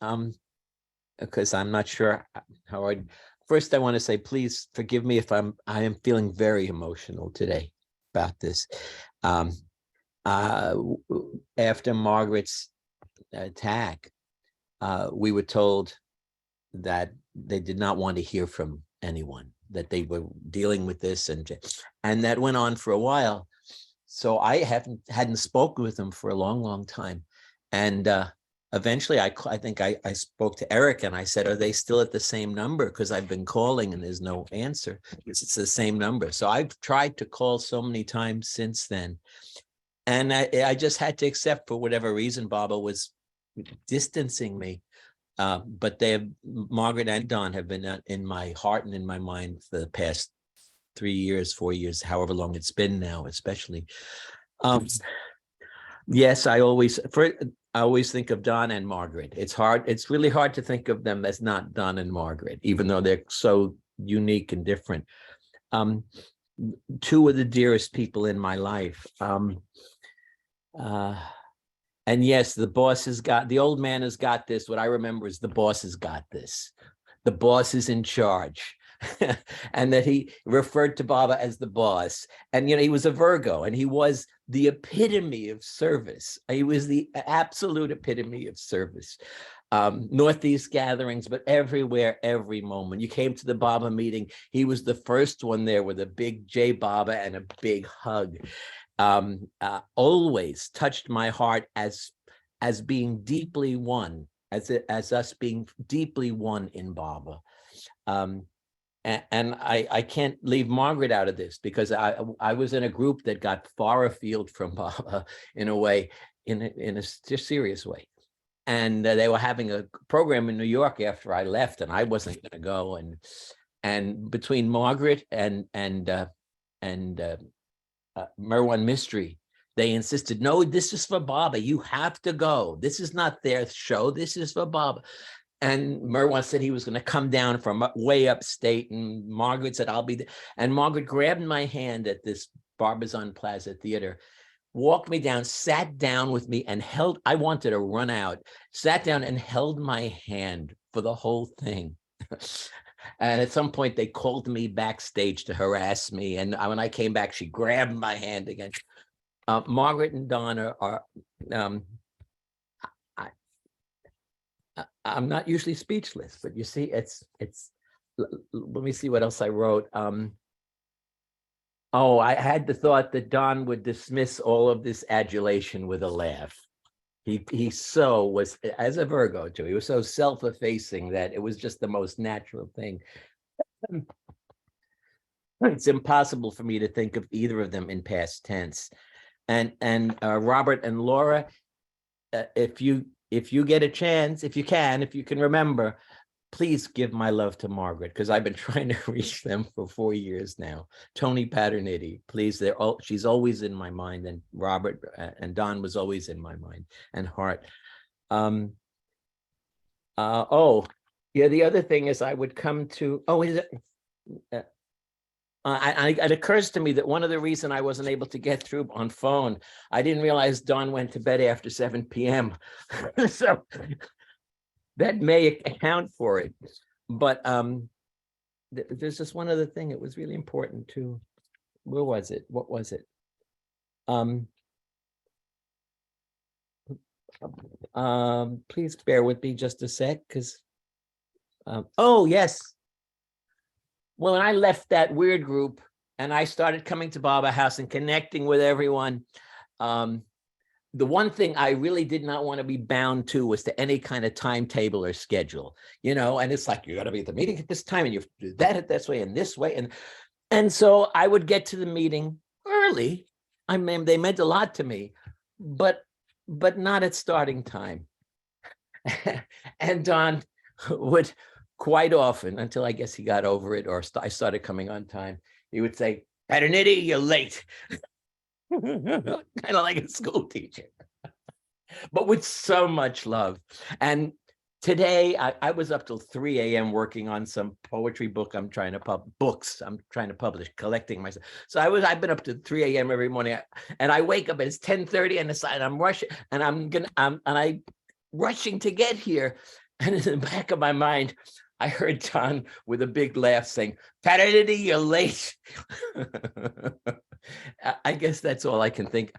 because I'm not sure how I'd. First, I want to say, please forgive me if I am feeling very emotional today about this. After Margaret's attack, we were told that they did not want to hear from anyone, that they were dealing with this, and that went on for a while. So I hadn't spoken with them for a long time, and eventually I think I spoke to Eric and I said, are they still at the same number? Because I've been calling and there's no answer. It's the same number. So I've tried to call so many times since then. And I just had to accept, for whatever reason, Baba was distancing me. But Margaret and Don have been in my heart and in my mind for the past 3 years, 4 years, however long it's been now, especially. Yes, I always think of Don and Margaret. It's really hard to think of them as not Don and Margaret, even though they're so unique and different. Two of the dearest people in my life. And yes, the old man has got this. What I remember is the boss has got this. The boss is in charge. And that he referred to Baba as the boss. And, he was a Virgo, and he was the epitome of service. He was the absolute epitome of service. Northeast gatherings, but everywhere, every moment. You came to the Baba meeting, he was the first one there with a big J Baba and a big hug. Always touched my heart as being deeply one, as us being deeply one in Baba. And I can't leave Margaret out of this, because I was in a group that got far afield from Baba in a way, in a serious way. And they were having a program in New York after I left, and I wasn't going to go. And between Margaret and Merwan Mystery, they insisted, no, this is for Baba. You have to go. This is not their show. This is for Baba. And Merwan said he was going to come down from way upstate. And Margaret said, I'll be there. And Margaret grabbed my hand at this Barbizon Plaza Theater, walked me down, sat down with me and held, I wanted to run out, sat down and held my hand for the whole thing. And at some point they called me backstage to harass me. And when I came back, she grabbed my hand again. Margaret and Don are I'm not usually speechless, but you see, it's, let me see what else I wrote. Oh, I had the thought that Don would dismiss all of this adulation with a laugh. He so was, as a Virgo too, he was so self-effacing that it was just the most natural thing. It's impossible for me to think of either of them in past tense. And Robert and Laura, if you get a chance, if you can remember, please give my love to Margaret, because I've been trying to reach them for 4 years now. Tony Paternity, please, she's always in my mind, and Robert and Don was always in my mind and heart. Oh, yeah, the other thing is I would come to, it occurs to me that one of the reasons I wasn't able to get through on phone, I didn't realize Don went to bed after 7 p.m. So that may account for it. But there's just one other thing. It was really important too. Where was it? What was it? Please bear with me just a sec, because oh yes. Well, when I left that weird group and I started coming to Baba House and connecting with everyone, the one thing I really did not want to be bound to was to any kind of timetable or schedule, and it's like, you got to be at the meeting at this time and you have to do that at this way and this way. And so I would get to the meeting early. I mean, they meant a lot to me, but not at starting time. And Don would quite often, until I guess he got over it, or I started coming on time, he would say, "Paternity, you're late." Kind of like a school teacher, but with so much love. And today I was up till 3 a.m. working on some poetry book I'm trying to publish, collecting myself. So I've been up to 3 a.m. every morning, and I wake up and it's 10:30 and I'm rushing, and I'm rushing to get here. And in the back of my mind, I heard Don with a big laugh saying, "Paternity, you're late." I guess that's all I can think.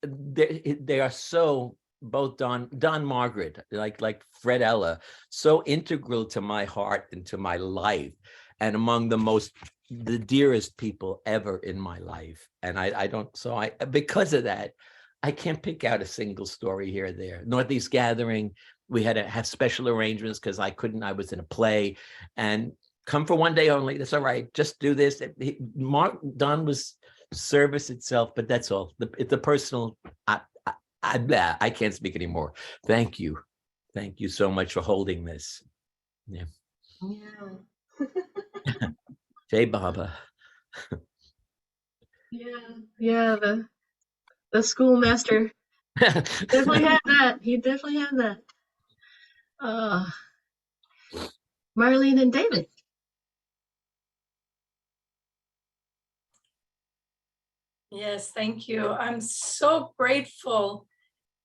They are so, both Don Margaret, like Fred Ella, so integral to my heart and to my life, and among the dearest people ever in my life. And because of that, I can't pick out a single story here or there. Northeast Gathering, we had to have special arrangements because I was in a play, and come for one day only. That's all right. Just do this. Don was service itself, but that's all. It's a personal, I can't speak anymore. Thank you. Thank you so much for holding this. Yeah. Jai Baba. Yeah, the schoolmaster definitely had that. He definitely had that. Marlene and David. Yes, thank you. I'm so grateful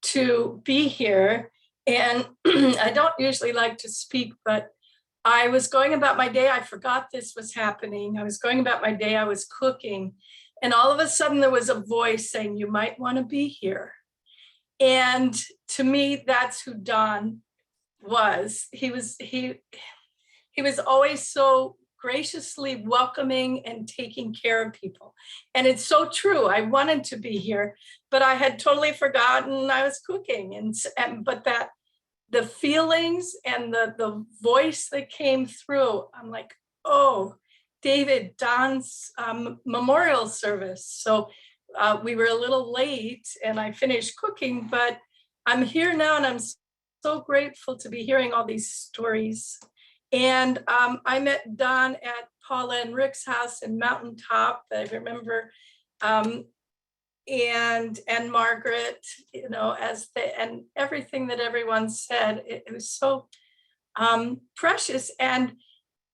to be here. And I don't usually like to speak, but I was going about my day. I forgot this was happening. I was going about my day. I was cooking. And all of a sudden there was a voice saying, "You might want to be here." And to me, that's who Don was. He was always so graciously welcoming and taking care of people. And it's so true. I wanted to be here, but I had totally forgotten I was cooking. But that the feelings and the voice that came through, I'm like, oh, David, Don's memorial service. So we were a little late and I finished cooking, but I'm here now and I'm so grateful to be hearing all these stories. And I met Don at Paula and Rick's house in Mountaintop, I remember, and Margaret, you know, and everything that everyone said, it was so precious. And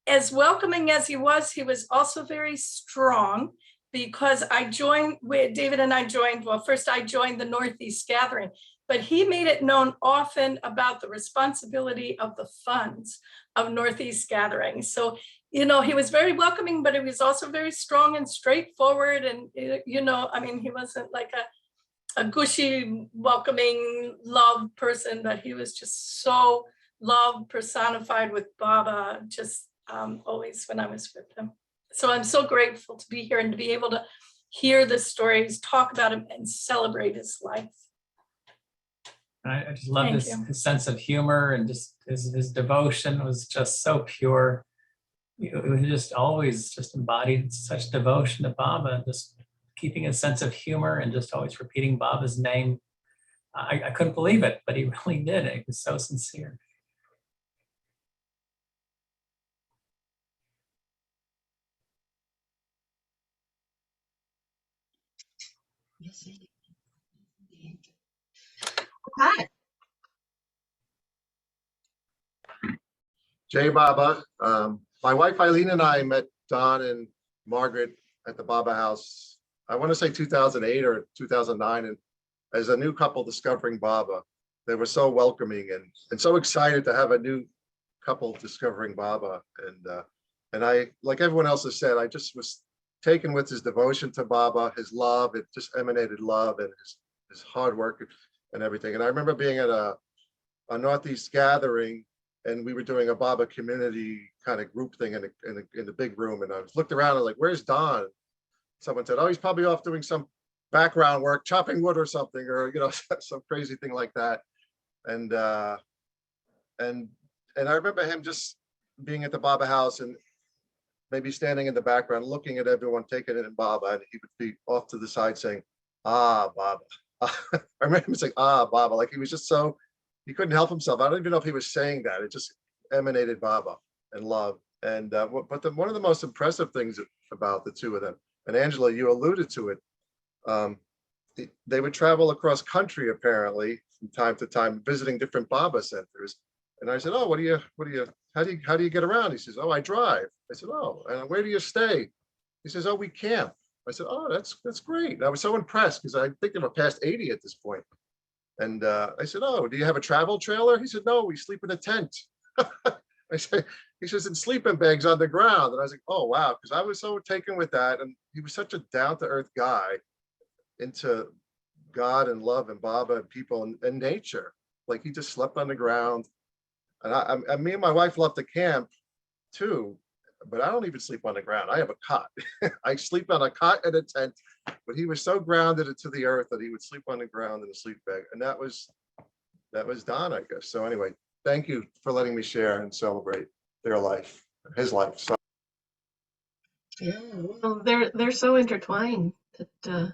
as welcoming as he was also very strong, because David and I joined, well, first I joined the Northeast Gathering, but he made it known often about the responsibility of the funds of Northeast Gathering. So, you know, he was very welcoming, but he was also very strong and straightforward. And, you know, I mean, he wasn't like a gushy, welcoming, love person, but he was just so love personified with Baba, just always when I was with him. So I'm so grateful to be here and to be able to hear the stories, talk about him, and celebrate his life. I just love his sense of humor, and just his devotion was just so pure. It was just always just embodied such devotion to Baba, just keeping a sense of humor and just always repeating Baba's name. I couldn't believe it, but he really did. It was so sincere. Yes, hi. Jay Baba. My wife Eileen and I met Don and Margaret at the Baba House, I want to say 2008 or 2009, and as a new couple discovering Baba. They were so welcoming and so excited to have a new couple discovering Baba. And I, like everyone else has said, I just was taken with his devotion to Baba, his love. It just emanated love, and his hard work and everything. And I remember being at a Northeast Gathering, and we were doing a Baba community kind of group thing in the big room. And I was looked around and like, where's Don? Someone said, oh, he's probably off doing some background work, chopping wood or something, or, you know, some crazy thing like that. And I remember him just being at the Baba House and maybe standing in the background, looking at everyone, taking it in Baba, and he would be off to the side saying, ah, Baba. I remember him saying, ah, Baba, like he was just so, he couldn't help himself. I don't even know if he was saying that. It just emanated Baba and love. And but one of the most impressive things about the two of them, and Angela, you alluded to it, they would travel across country apparently from time to time, visiting different Baba centers. And I said, oh, how do you get around? He says, oh, I drive. I said, oh, and where do you stay? He says, oh, we camp. I said, oh, that's great. And I was so impressed because I think they were past 80 at this point. And I said, oh, do you have a travel trailer? He said, no, we sleep in a tent. I said, he says, in sleeping bags on the ground. And I was like, oh, wow, because I was so taken with that. And he was such a down-to-earth guy, into God and love and Baba and people and nature. Like he just slept on the ground. And me and my wife love to camp too, but I don't even sleep on the ground. I have a cot. I sleep on a cot and a tent, but he was so grounded into the earth that he would sleep on the ground in a sleep bag. And that was Don, I guess. So anyway, thank you for letting me share and celebrate their life, his life. So. Yeah, well, they're so intertwined that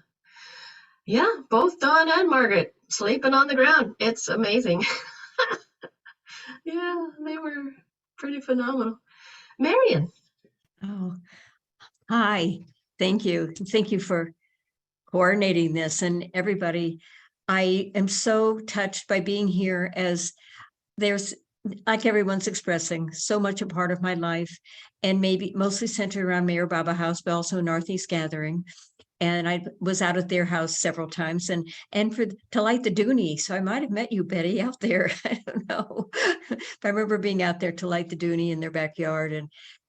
yeah, both Don and Margaret sleeping on the ground. It's amazing. Yeah, they were pretty phenomenal. Marion. Oh, hi. Thank you. Thank you for coordinating this, and everybody. I am so touched by being here, as there's, like everyone's expressing, so much a part of my life, and maybe mostly centered around Mayor Baba House, but also Northeast Gathering. And I was out at their house several times, and to light the dooney. So I might have met you, Betty, out there. I don't know. But I remember being out there to light the dooney in their backyard,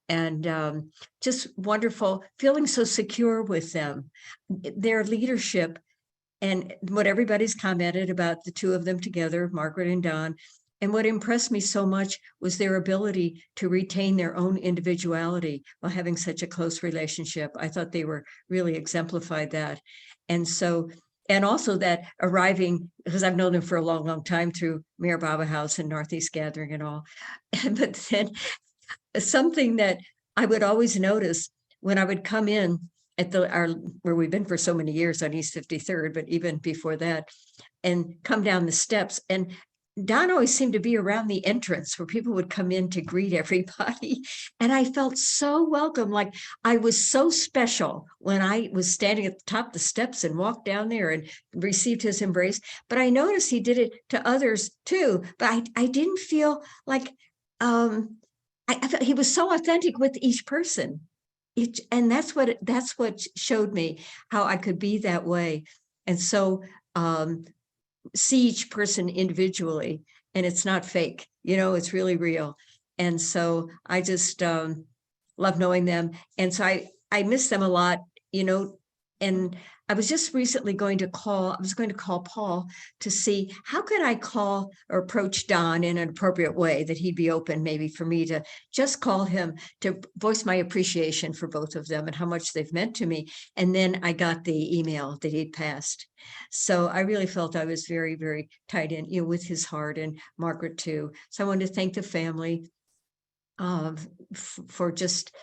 and just wonderful, feeling so secure with them, their leadership, and what everybody's commented about the two of them together, Margaret and Don. And what impressed me so much was their ability to retain their own individuality while having such a close relationship. I thought they were really exemplified that. And so, and also that arriving, because I've known them for a long, long time through Mayor Baba House and Northeast Gathering and all. But then something that I would always notice when I would come in at where we've been for so many years on East 53rd, but even before that, and come down the steps, and Don always seemed to be around the entrance where people would come in to greet everybody. And I felt so welcome, like I was so special when I was standing at the top of the steps and walked down there and received his embrace. But I noticed he did it to others too. But I didn't feel like, I felt he was so authentic with each person. And that's what showed me how I could be that way. And so, see each person individually, and it's not fake, it's really real. And so I just love knowing them. And so I miss them a lot, and I was just recently going to call Paul to see how could I call or approach Don in an appropriate way that he'd be open maybe for me to just call him to voice my appreciation for both of them and how much they've meant to me. And then I got the email that he'd passed. So I really felt I was very, very tied in, with his heart, and Margaret too. So I wanted to thank the family for just,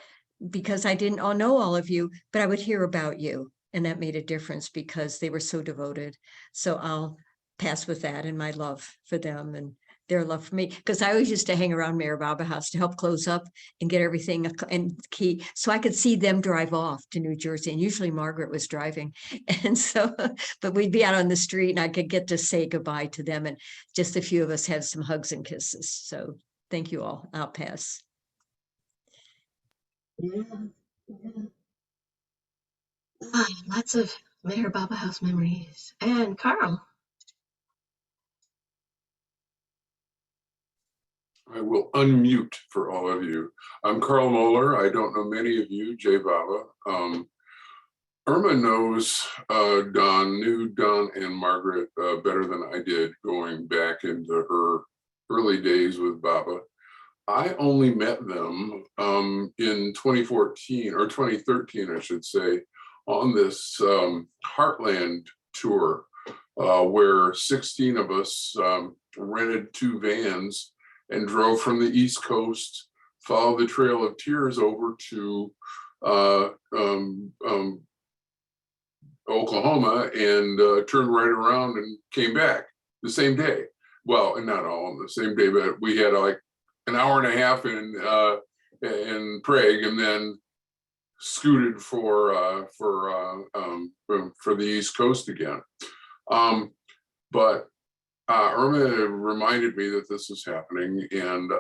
because I didn't all know all of you, but I would hear about you. And that made a difference because they were so devoted. So I'll pass with that and my love for them and their love for me. Because I always used to hang around Mayor Baba House to help close up and get everything and key. So I could see them drive off to New Jersey. And usually Margaret was driving. And so, but we'd be out on the street and I could get to say goodbye to them. And just a few of us had some hugs and kisses. So thank you all. I'll pass. Yeah. Lots of Mayor Baba House memories. And Carl. I will unmute for all of you. I'm Carl Moeller. I don't know many of you, Jay Baba. Irma knows knew Don and Margaret better than I did, going back into her early days with Baba. I only met them in 2014 or 2013, I should say, on this Heartland tour where 16 of us rented 2 vans and drove from the East Coast, followed the Trail of Tears over to Oklahoma, and turned right around and came back the same day. Well, and not all on the same day, but we had like an hour and a half in Prague, and then scooted for the East Coast again. But Irma reminded me that this was happening, and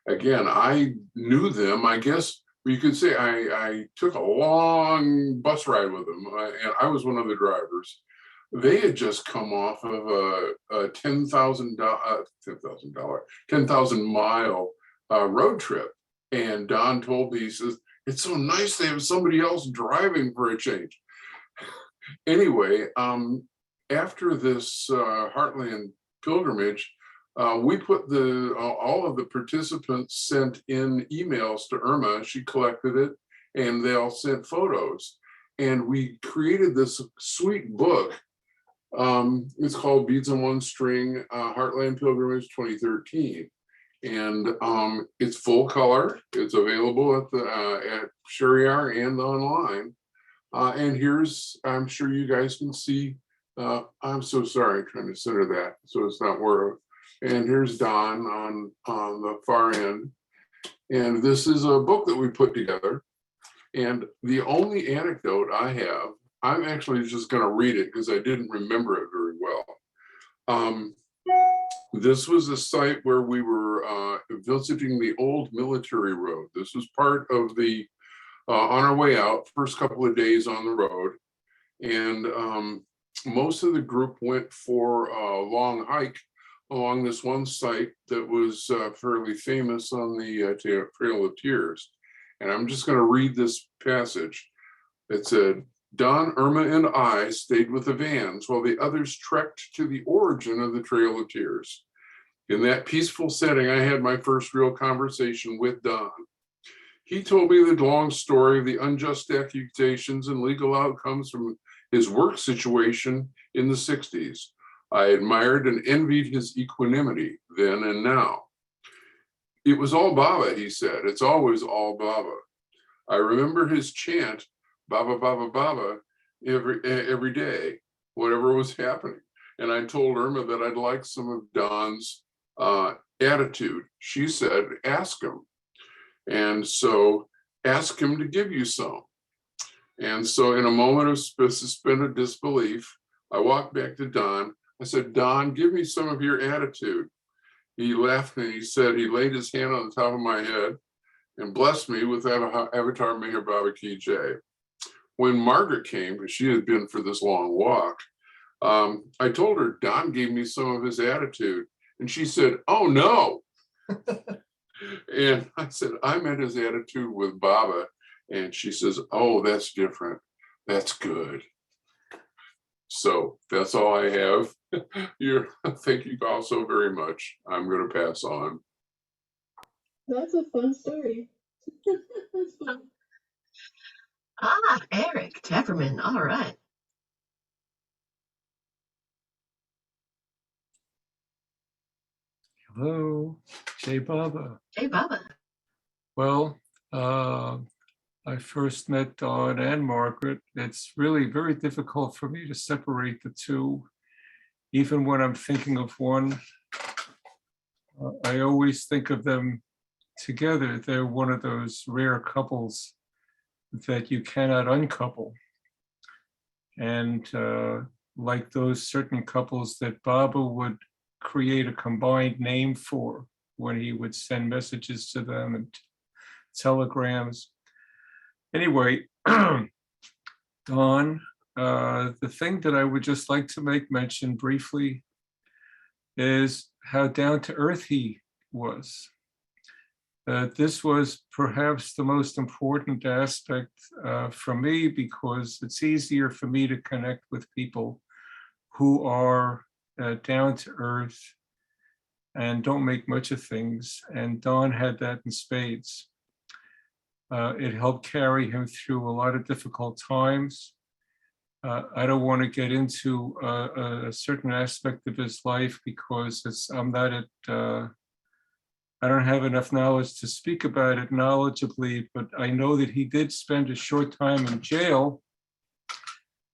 again, I knew them. I guess you could say I took a long bus ride with them, and I was one of the drivers. They had just come off of a 10,000 mile road trip, and Don told me, he says, "It's so nice to have somebody else driving for a change." Anyway, after this Heartland pilgrimage, we put all of the participants sent in emails to Irma. She collected it, and they all sent photos. And we created this sweet book. It's called Beads on One String, Heartland Pilgrimage 2013. And it's full color. It's available at Shariar and online. And here's, I'm sure you guys can see, I'm so sorry, trying to center that so it's not where. And here's Don on the far end. And this is a book that we put together. And the only anecdote I have, I'm actually just going to read it because I didn't remember it very well. This was a site where we were visiting the old military road. This was part of the, on our way out, first couple of days on the road. And most of the group went for a long hike along this one site that was fairly famous on the Trail of Tears. And I'm just going to read this passage. It said, "Don, Irma, and I stayed with the vans while the others trekked to the origin of the Trail of Tears. In that peaceful setting, I had my first real conversation with Don. He told me the long story of the unjust accusations and legal outcomes from his work situation in the 60s. I admired and envied his equanimity then and now. It was all Baba, he said. It's always all Baba. I remember his chant, Baba, Baba, Baba, every day, whatever was happening. And I told Irma that I'd like some of Don's attitude. She said, ask him. And so ask him to give you some. And so in a moment of suspended disbelief, I walked back to Don. I said, Don, give me some of your attitude. He laughed and he said, he laid his hand on the top of my head and blessed me with Avatar Meher Baba Ki Jai. When Margaret came, because she had been for this long walk, I told her Don gave me some of his attitude. And she said, oh no. And I said, I meant his attitude with Baba. And she says, oh, that's different. That's good. So that's all I have. Thank you all so very much. I'm going to pass on. That's a fun story. That's fun. Ah, Eric Tepperman. All right. Hello, Jay Baba. Hey, Baba. Well, I first met Don and Margaret. It's really very difficult for me to separate the two. Even when I'm thinking of one, I always think of them together. They're one of those rare couples that you cannot uncouple. And like those certain couples that Baba would create a combined name for when he would send messages to them and telegrams. Anyway, Don, the thing that I would just like to make mention briefly is how down to earth he was. This was perhaps the most important aspect for me, because it's easier for me to connect with people who are down to earth and don't make much of things. And Don had that in spades. It helped carry him through a lot of difficult times. I don't want to get into a certain aspect of his life because I don't have enough knowledge to speak about it knowledgeably, but I know that he did spend a short time in jail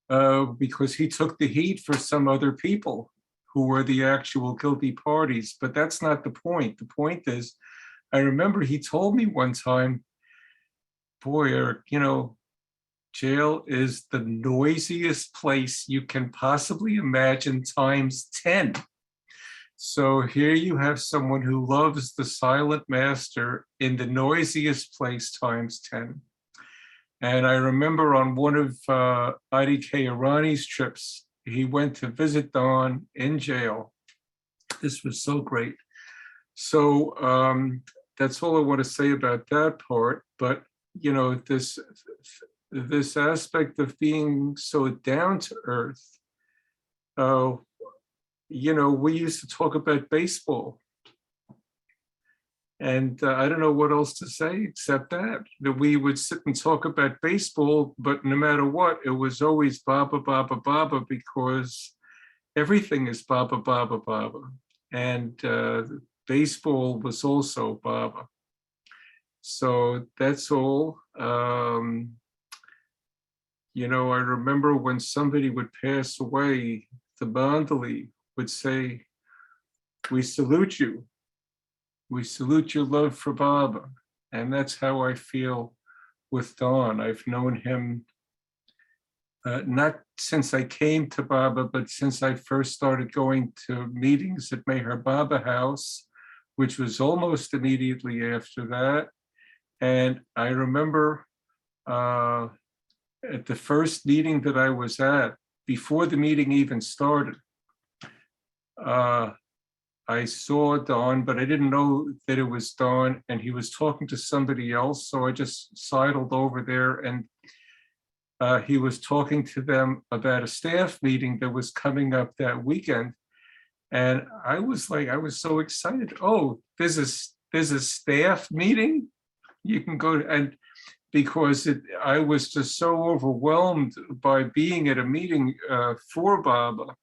because he took the heat for some other people who were the actual guilty parties. But that's not the point. The point is, I remember he told me one time, boy, Eric, jail is the noisiest place you can possibly imagine times 10. So here you have someone who loves the silent master in the noisiest place times 10. And I remember on one of IDK Irani's trips, he went to visit Don in jail. This was so great. So that's all I want to say about that part. But, this aspect of being so down to earth, we used to talk about baseball. And I don't know what else to say except that we would sit and talk about baseball, but no matter what, it was always Baba, Baba, Baba, because everything is Baba, Baba, Baba. And baseball was also Baba. So that's all. I remember when somebody would pass away, the Bandali would say, we salute you. We salute your love for Baba. And that's how I feel with Don. I've known him not since I came to Baba, but since I first started going to meetings at Meher Baba House, which was almost immediately after that. And I remember at the first meeting that I was at, before the meeting even started, I saw Don, but I didn't know that it was Don, and he was talking to somebody else. So I just sidled over there, and he was talking to them about a staff meeting that was coming up that weekend. And I was so excited. Oh, there's a staff meeting. You can go to, and because I was just so overwhelmed by being at a meeting for Baba.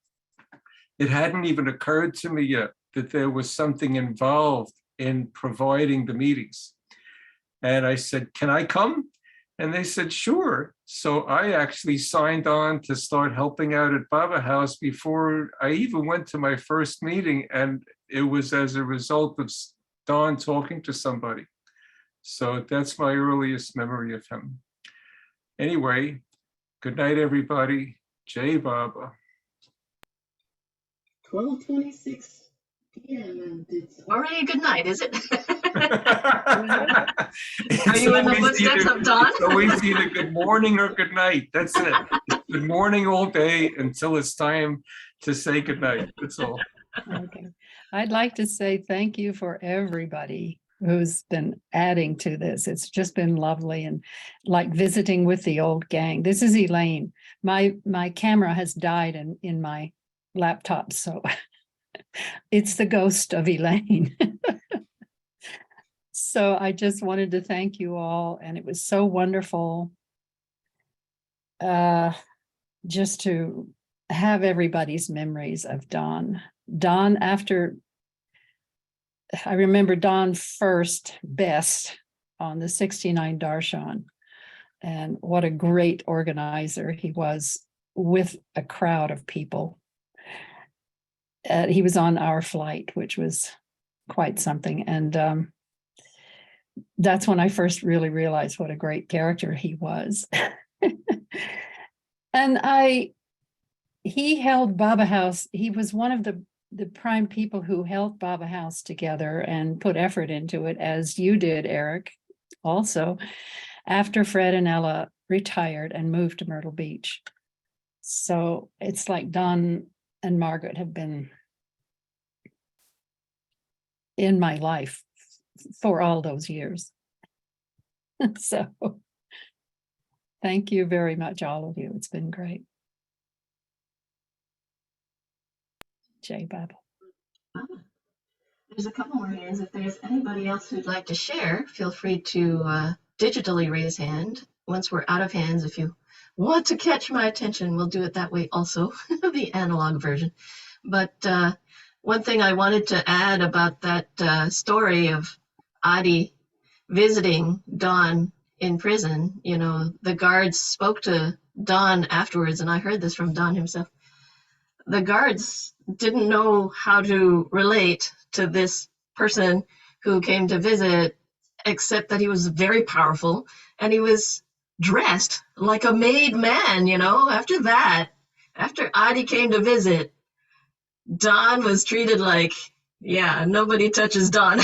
It hadn't even occurred to me yet that there was something involved in providing the meetings. And I said, can I come? And they said, sure. So I actually signed on to start helping out at Baba House before I even went to my first meeting. And it was as a result of Don talking to somebody. So that's my earliest memory of him. Anyway, good night, everybody. Jai Baba. 12:26 p.m. and it's already a good night, is it? Are you in the footsteps of Don? It's always either good morning or good night. That's it. It's good morning all day until it's time to say good night. That's all. Okay. I'd like to say thank you for everybody who's been adding to this. It's just been lovely and like visiting with the old gang. This is Elaine. My camera has died in my laptop, so it's the ghost of Elaine. So I just wanted to thank you all, and it was so wonderful just to have everybody's memories of Don. Don, after I remember Don first best on the 69 Darshan, and what a great organizer he was with a crowd of people. He was on our flight, which was quite something. And that's when I first really realized what a great character he was. And he held Baba House. He was one of the prime people who held Baba House together and put effort into it, as you did, Eric, also, after Fred and Ella retired and moved to Myrtle Beach. So it's like Don and Margaret have been in my life for all those years. So thank you very much, all of you. It's been great. Jai Baba. There's a couple more hands. If there's anybody else who'd like to share, feel free to digitally raise hand. Once we're out of hands, if you want to catch my attention, we'll do it that way also, the analog version. But one thing I wanted to add about that story of Adi visiting Don in prison, you know, the guards spoke to Don afterwards, and I heard this from Don himself. The guards didn't know how to relate to this person who came to visit, except that he was very powerful and he was dressed like a made man, you know. After that, after Adi came to visit, Don was treated like, yeah, nobody touches Don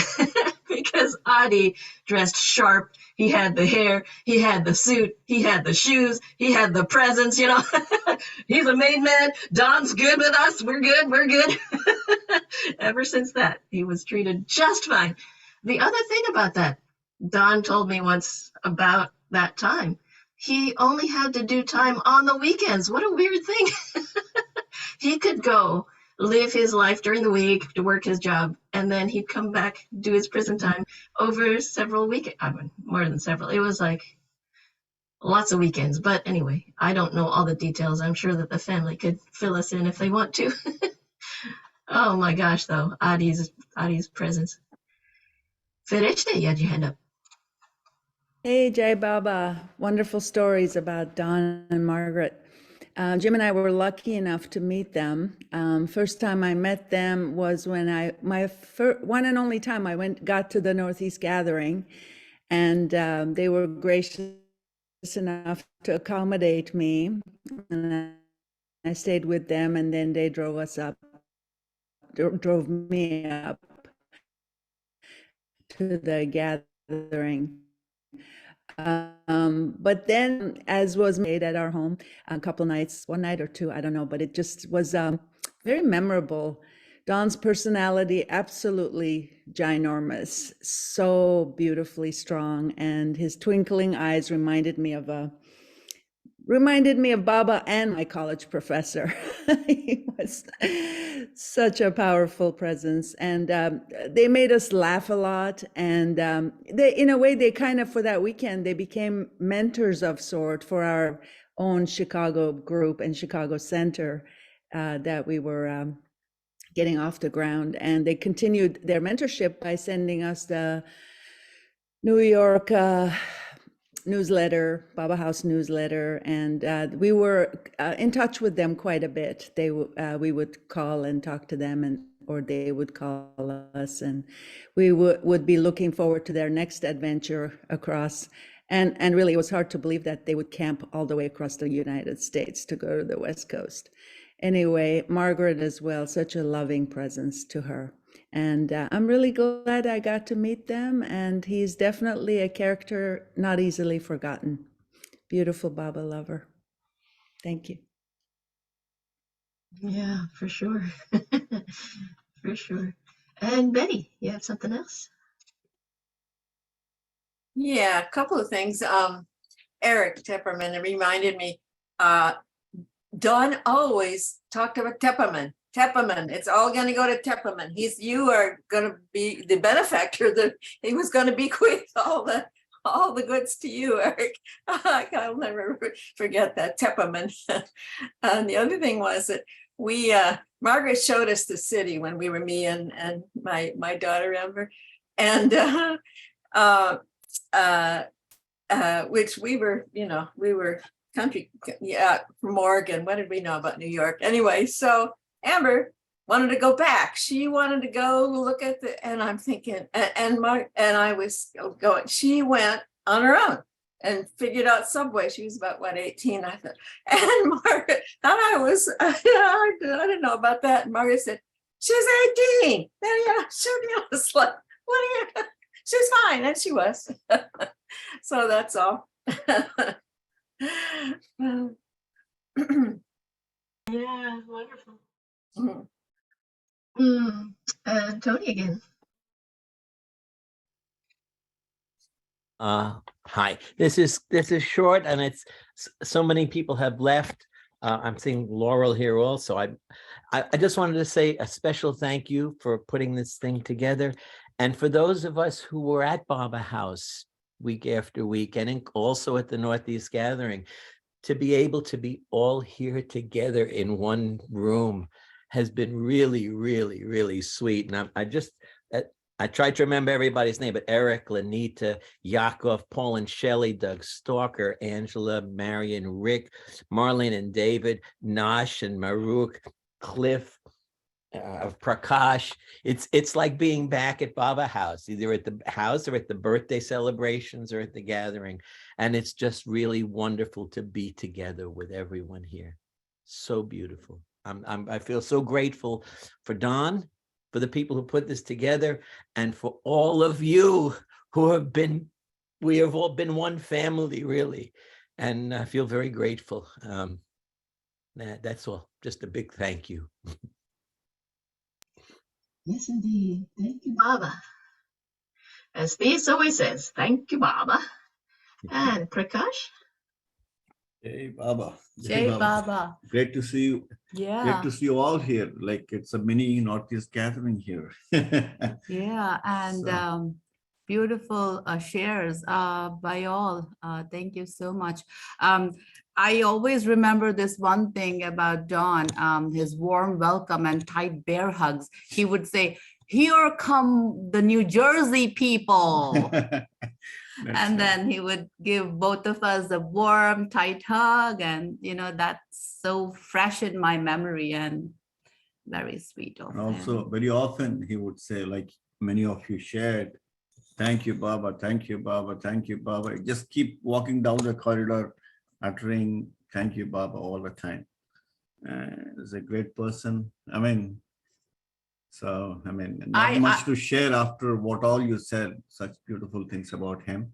because Adi dressed sharp. He had the hair, he had the suit, he had the shoes, he had the presence, you know. He's a made man. Don's good with us. We're good. We're good. Ever since that, he was treated just fine. The other thing about that, Don told me once about that time, he only had to do time on the weekends. What a weird thing. He could go live his life during the week to work his job, and then he'd come back, do his prison time over several weekends. I mean, more than several. It was like lots of weekends. But anyway, I don't know all the details. I'm sure that the family could fill us in if they want to. Oh my gosh, though, Adi's presence. Fereshte, you had your hand up. Hey, Jai Baba. Wonderful stories about Don and Margaret. Jim and I were lucky enough to meet them. First time I met them was when my one and only time I got to the Northeast Gathering, and they were gracious enough to accommodate me, and I stayed with them, and then they drove me up to the gathering. But then, as was made at our home a couple of nights, one night or two, I don't know, but it just was very memorable. Don's personality, absolutely ginormous, so beautifully strong, and his twinkling eyes reminded me of reminded me of Baba and my college professor. He was such a powerful presence, and they made us laugh a lot. And they, in a way, they kind of, for that weekend, they became mentors of sort for our own Chicago group and Chicago Center that we were getting off the ground. And they continued their mentorship by sending us the New York newsletter, Baba House newsletter, and we were in touch with them quite a bit. We would call and talk to them, and or they would call us, and we would be looking forward to their next adventure across. And really, it was hard to believe that they would camp all the way across the United States to go to the West Coast. Anyway, Margaret as well, such a loving presence to her. And I'm really glad I got to meet them. And he's definitely a character not easily forgotten. Beautiful Baba lover. Thank you. Yeah, for sure. For sure. And Betty, you have something else? Yeah, a couple of things. Eric Tepperman reminded me, Don always talked about Tepperman. It's all going to go to Tepperman. You are going to be the benefactor. That he was going to bequeath all the goods to you, Eric. I'll never forget that, Tepperman. And the other thing was that Margaret showed us the city when we were, me and my daughter Amber, and which we were country, from Oregon. What did we know about New York? Anyway, so Amber wanted to go back. She wanted to go look at and I'm thinking, and I was going, she went on her own and figured out subway. She was about, 18, I thought. And Margaret, and I was, I didn't know about that. And Margaret said, she's 18. And I was like, what are you, she's fine. And she was. So that's all. Yeah, wonderful. Mm. Tony again. Hi. This is short, and it's so many people have left. I'm seeing Laurel here also. I just wanted to say a special thank you for putting this thing together, and for those of us who were at Baba House week after week, and also at the Northeast Gathering, to be able to be all here together in one room has been really, really, really sweet. And I tried to remember everybody's name, but Eric, Lenita, Yakov, Paul and Shelley, Doug Stalker, Angela, Marion, Rick, Marlene and David, Nash and Maruk, Cliff, Prakash. It's like being back at Baba House, either at the house or at the birthday celebrations or at the gathering. And it's just really wonderful to be together with everyone here. So beautiful. I feel so grateful for Don, for the people who put this together, and for all of you who have been, we have all been one family, really. And I feel very grateful. That's all. Just a big thank you. Yes, indeed. Thank you, Baba. As Thea always says, thank you, Baba. And Prakash? Hey, Baba. Jai Baba. Great to see you. Yeah. Great to see you all here. Like it's a mini Northeast gathering here. Yeah, and So- beautiful shares by all. Thank you so much. I always remember this one thing about Don, his warm welcome and tight bear hugs. He would say, "Here come the New Jersey people." And then he would give both of us a warm, tight hug. And, that's so fresh in my memory and very sweet of And him. also very often he would say, like many of you shared, thank you, Baba, thank you, Baba, thank you, Baba. Just keep walking down the corridor, uttering thank you, Baba, all the time. He's a great person. Not much to share after what all you said, such beautiful things about him.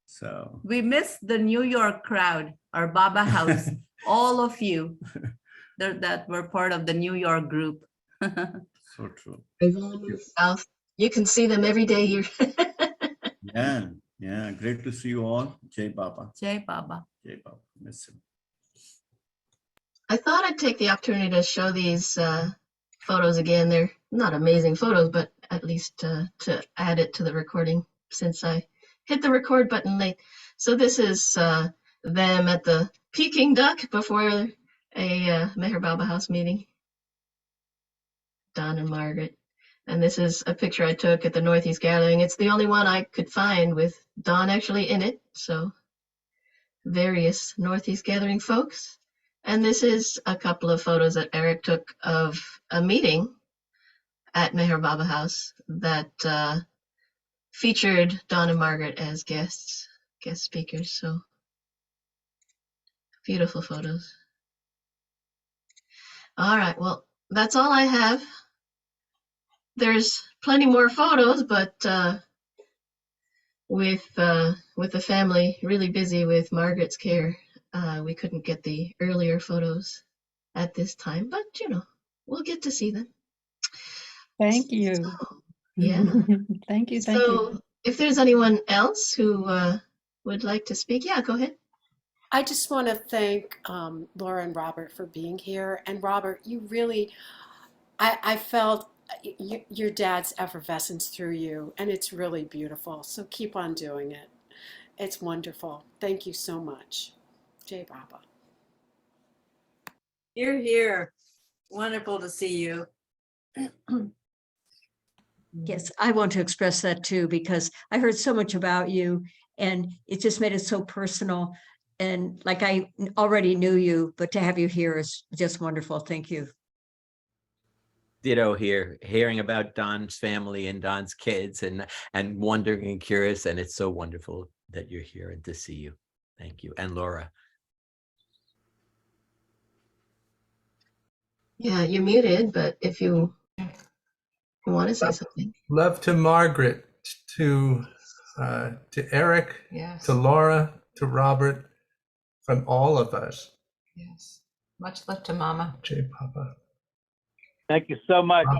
So we miss the New York crowd, our Baba House, all of you that were part of the New York group. so true. They've all moved south. You can see them every day here. Yeah, great to see you all. Jai Baba. Jai Baba. Jai Baba. Miss him. I thought I'd take the opportunity to show these photos again. They're not amazing photos, but at least to add it to the recording since I hit the record button late. So this is them at the Peking Duck before a Meher Baba House meeting. Don and Margaret. And this is a picture I took at the Northeast Gathering. It's the only one I could find with Don actually in it. So various Northeast Gathering folks. And this is a couple of photos that Eric took of a meeting at Meher Baba House that featured Don and Margaret as guest speakers. So beautiful photos. All right, well, that's all I have. There's plenty more photos, but with the family really busy with Margaret's care, we couldn't get the earlier photos at this time, but you know, we'll get to see them. Thank you. So, yeah. Thank you. So if there's anyone else who would like to speak, yeah, go ahead. I just want to thank Laura and Robert for being here. And Robert, you really, I felt your dad's effervescence through you, and it's really beautiful. So keep on doing it. It's wonderful. Thank you so much. Jai Baba. You're here. Wonderful to see you. Yes, I want to express that too, because I heard so much about you and it just made it so personal. And like I already knew you, but to have you here is just wonderful. Thank you. Ditto here, hearing about Don's family and Don's kids and wondering and curious. And it's so wonderful that you're here and to see you. Thank you. And Laura. Yeah, you're muted, but if you want to say something. Love to Margaret, to Eric, Yes. to Laura, to Robert, from all of us. Yes. Much love to Mama. Jai Baba. Thank you so much. I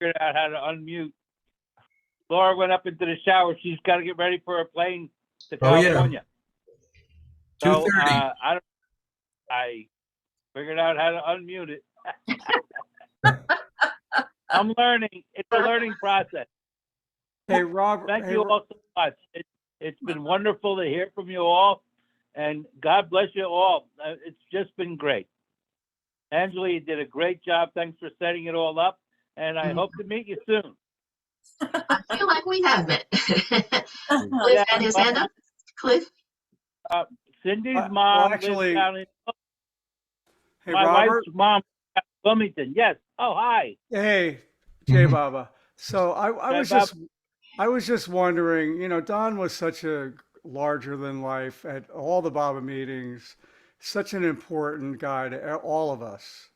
figured out how to unmute. Laura went up into the shower. She's got to get ready for a plane to Oh, yeah. California. So 2:30. I figured out how to unmute it. I'm learning. It's a learning process. Hey, Robert. Thank you all so much. It's been wonderful to hear from you all, and God bless you all. It's just been great. Angela, you did a great job. Thanks for setting it all up, and I hope to meet you soon. I feel like we have met. Cliff had his hand up. Cliff? Cindy's mom actually- lives down in Hey, my Robert. wife's mom, Wilmington. Yes. Oh, hi. Hey, Jai Baba. So I Jai was just wondering, you know, Don was such a larger than life at all the Baba meetings, such an important guy to all of us.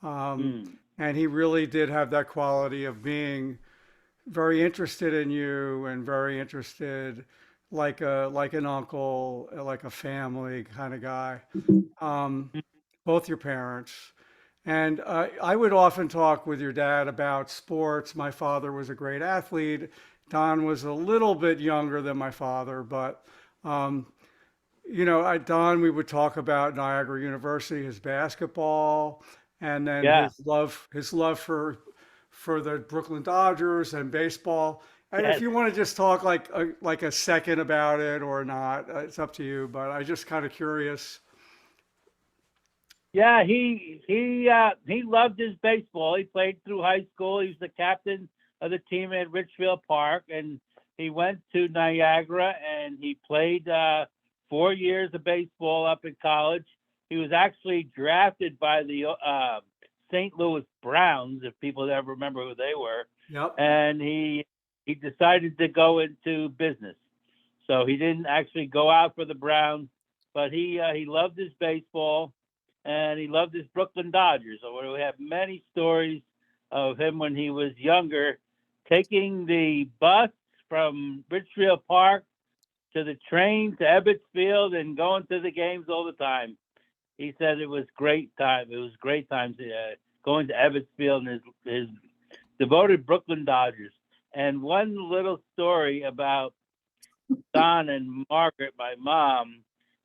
And he really did have that quality of being very interested in you and very interested like an uncle, like a family kind of guy. Both your parents. And I would often talk with your dad about sports. My father was a great athlete. Don was a little bit younger than my father, but you know, Don, we would talk about Niagara University, his basketball, and then his love for the Brooklyn Dodgers and baseball. And if you want to just talk like a second about it or not, it's up to you. But I just kind of curious. Yeah, he loved his baseball. He played through high school. He was the captain of the team at Richfield Park, and he went to Niagara and he played 4 years of baseball up in college. He was actually drafted by the St. Louis Browns, if people ever remember who they were. Yep. And he decided to go into business. So he didn't actually go out for the Browns, but he loved his baseball. And he loved his Brooklyn Dodgers. So we have many stories of him when he was younger, taking the bus from Richfield Park to the train to Ebbets Field and going to the games all the time. He said it was great time. It was great times going to Ebbets Field and his devoted Brooklyn Dodgers. And one little story about Don and Margaret, my mom,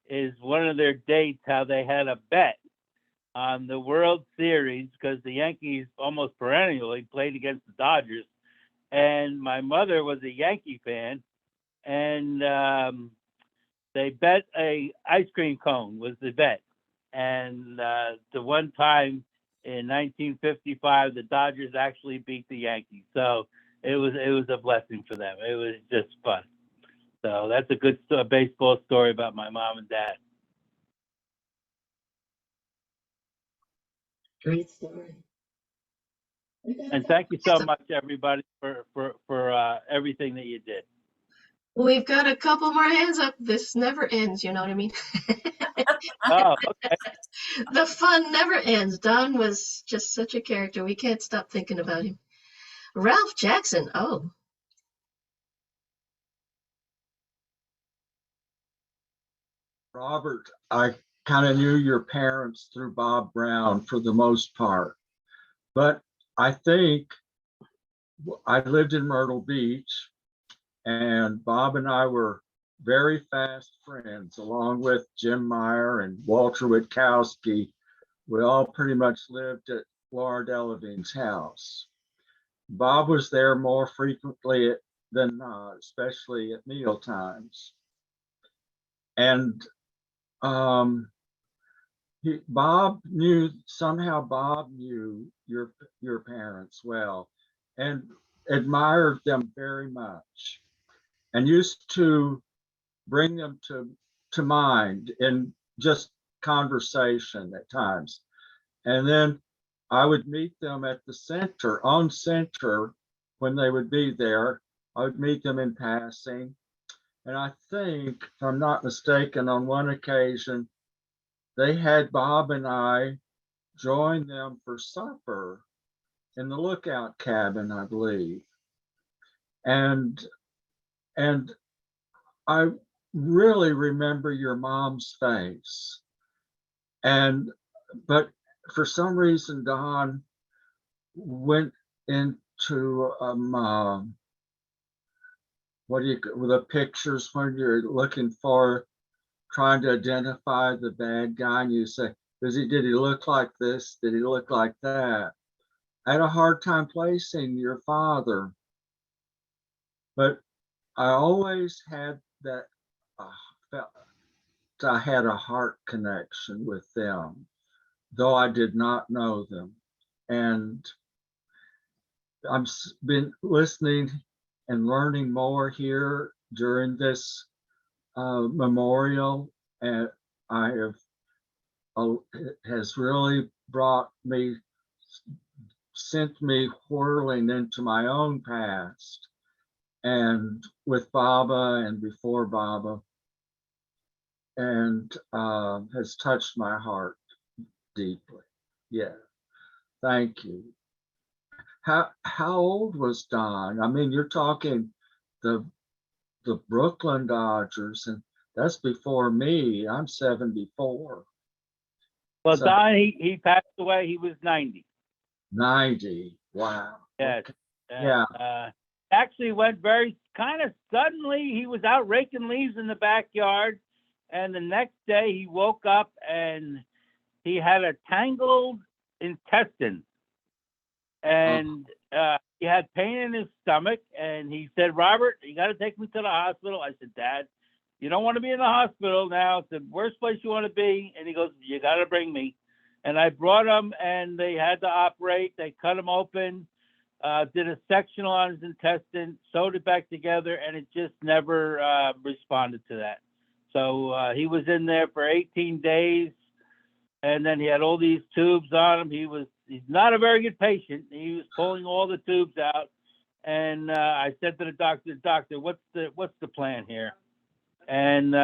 is one of their dates how they had a bet on the World Series because the Yankees almost perennially played against the Dodgers, and my mother was a Yankee fan, and they bet a ice cream cone was the bet, and the one time in 1955 the Dodgers actually beat the Yankees, so it was a blessing for them. It was just fun. So that's a good baseball story about my mom and dad. Great story. And thank you so much, everybody, for everything that you did. We've got a couple more hands up. This never ends, you know what I mean? Oh, okay. The fun never ends. Don was just such a character. We can't stop thinking about him. Ralph Jackson. Oh, Robert, I kind of knew your parents through Bob Brown for the most part, but I think I lived in Myrtle Beach, and Bob and I were very fast friends, along with Jim Meyer and Walter Witkowski. We all pretty much lived at Laura Delevingne's house. Bob was there more frequently than not, especially at meal times. And Bob knew your parents well and admired them very much, and used to bring them to mind in just conversation at times. And then I would meet them at the center, on center, when they would be there. I would meet them in passing. And I think, if I'm not mistaken, on one occasion, they had Bob and I join them for supper in the lookout cabin, I believe. And I really remember your mom's face. But for some reason, Don went into the pictures when you're looking for, trying to identify the bad guy, and you say, did he look like this? Did he look like that? I had a hard time placing your father, but I always had that, felt I had a heart connection with them, though I did not know them. And I've been listening and learning more here during this memorial, and it has really sent me whirling into my own past, and with Baba and before Baba, and has touched my heart deeply. Yeah, thank you. How old was Don? I mean, you're talking the Brooklyn Dodgers, and that's before me. I'm 74. Well, So, Don, he passed away. He was 90. 90. Wow. Yes. Okay. And, Yeah. actually went very kind of suddenly. He was out raking leaves in the backyard, and the next day he woke up and he had a tangled intestine, and he had pain in his stomach. And he said, "Robert, you got to take me to the hospital." I said, "Dad, you don't want to be in the hospital now. It's the worst place you want to be." And he goes, "You got to bring me." And I brought him, and they had to operate. They cut him open, did a sectional on his intestine, sewed it back together, and it just never responded to that. So he was in there for 18 days, and then he had all these tubes on him. He's not a very good patient. He was pulling all the tubes out, and I said to the doctor, what's the plan here? And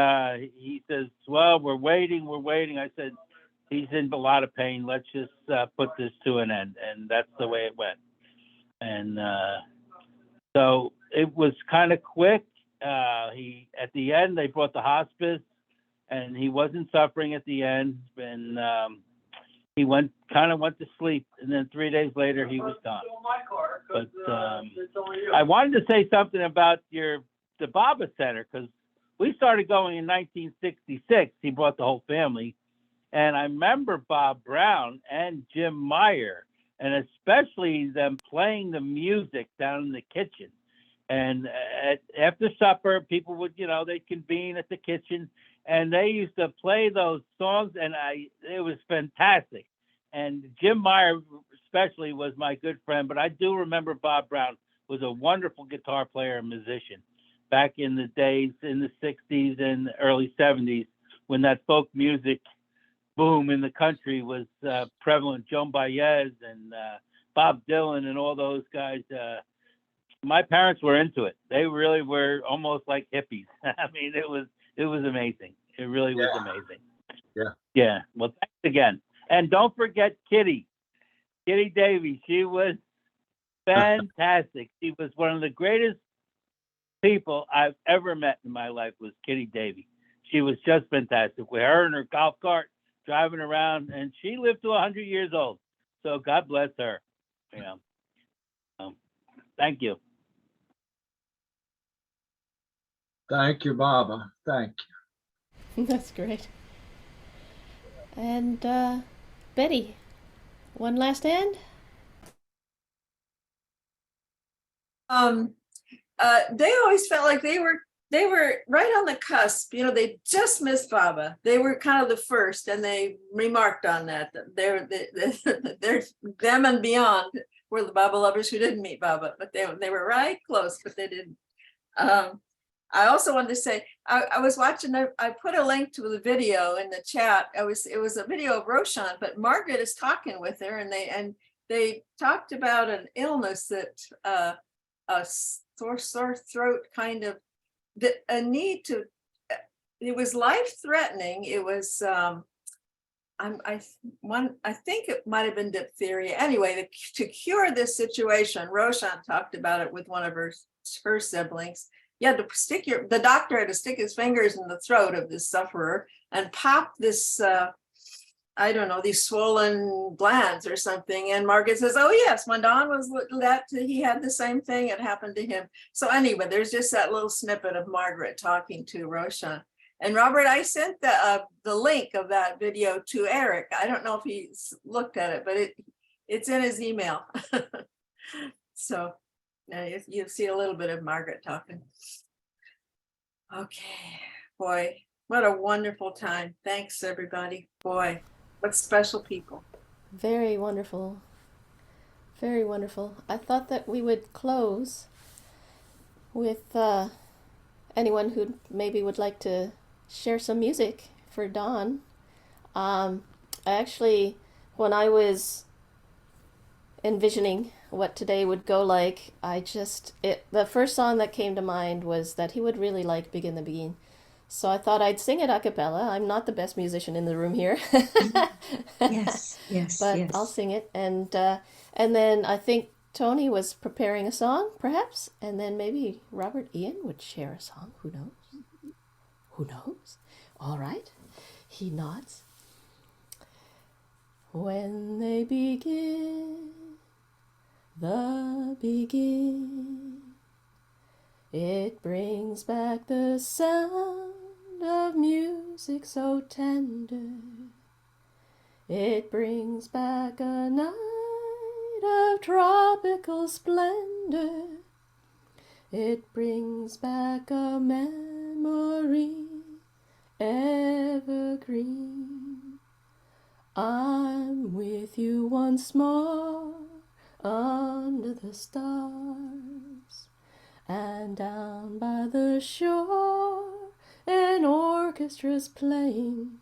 he says, "Well, we're waiting. I said, "He's in a lot of pain. Let's just put this to an end." And that's the way it went. And so it was kind of quick. At the end, they brought the hospice, and he wasn't suffering at the end. And he went to sleep. And then 3 days later, he was gone. But I wanted to say something about your the Baba Center, because we started going in 1966. He brought the whole family. And I remember Bob Brown and Jim Meyer, and especially them playing the music down in the kitchen. And after supper, people would, they'd convene at the kitchen, and they used to play those songs, and it was fantastic. And Jim Meyer especially was my good friend, but I do remember Bob Brown was a wonderful guitar player and musician back in the days, in the 60s and early 70s, when that folk music boom in the country was prevalent. Joan Baez and Bob Dylan and all those guys. My parents were into it. They really were almost like hippies. I mean, it was amazing. It really was amazing. Yeah. Yeah. Well, thanks again. And don't forget Kitty Davies. She was fantastic. She was one of the greatest people I've ever met in my life. Was Kitty Davies. She was just fantastic. With her in her golf cart driving around, and she lived to 100 years old. So God bless her. Thank you. Thank you, Baba. Thank you. That's great. And Betty, one last hand? They always felt like they were right on the cusp. They just missed Baba. They were kind of the first, and they remarked on that. They're them and beyond were the Baba lovers who didn't meet Baba, but they were right close, but they didn't. I also wanted to say I was watching. I put a link to the video in the chat. It was a video of Roshan, but Margaret is talking with her, and they talked about an illness that a sore throat kind of. A need to, it was life-threatening. It was, I think it might have been diphtheria. Anyway, to cure this situation, Roshan talked about it with one of her siblings. You had to the doctor had to stick his fingers in the throat of this sufferer and pop this, I don't know, these swollen glands or something. And Margaret says, oh yes, when Don was that, he had the same thing. It happened to him. So anyway, there's just that little snippet of Margaret talking to Roshan. And Robert, I sent the link of that video to Eric. I don't know if he's looked at it, but it's in his email. So now you see a little bit of Margaret talking. Okay, boy, what a wonderful time. Thanks, everybody. Boy. What special people. Very wonderful. Very wonderful. I thought that we would close with anyone who maybe would like to share some music for Don. Actually, when I was envisioning what today would go like, the first song that came to mind was that he would really like Begin the Beguine. So I thought I'd sing it a cappella. I'm not the best musician in the room here. Yes, yes, but yes. I'll sing it. And then I think Tony was preparing a song, perhaps. And then maybe Robert Ian would share a song. Who knows? Who knows? All right. He nods. When they begin, it brings back the sound of music so tender. It brings back a night of tropical splendor. It brings back a memory evergreen. I'm with you once more under the stars, and down by the shore an orchestra's playing,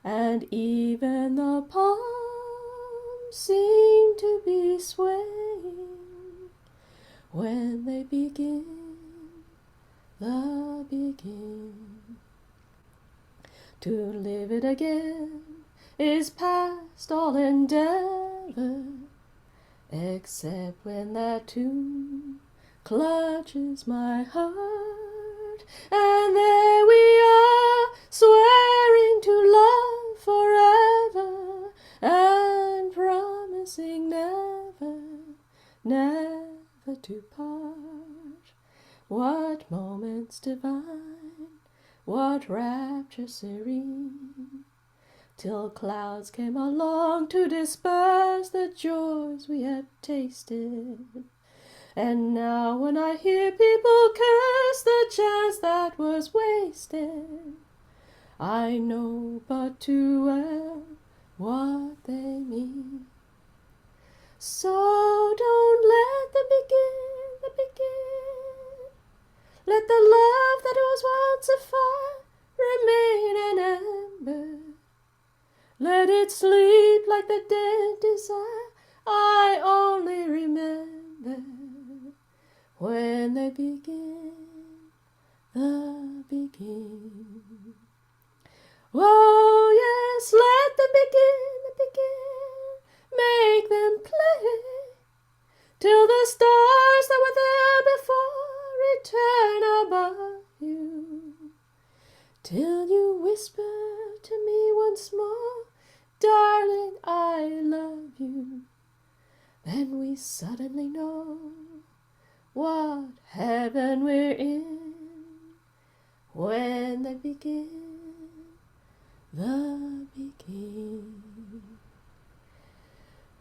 and even the palms seem to be swaying when they begin. To live it again is past all endeavor, except when that tune clutches my heart, and there we are, swearing to love forever, and promising never, never to part. What moments divine, what rapture serene, till clouds came along to disperse the joys we had tasted. And now when I hear people curse the chance that was wasted, I know but too well what they mean. So don't let them begin. Let the love that was once a fire remain an ember. Let it sleep like the dead desire I only remember when they begin, the begin. Oh yes, let them begin, make them play, till the stars that were there before return above you, till you whisper to me once more, darling, I love you. Then we suddenly know what heaven we're in, when they begin, the begin.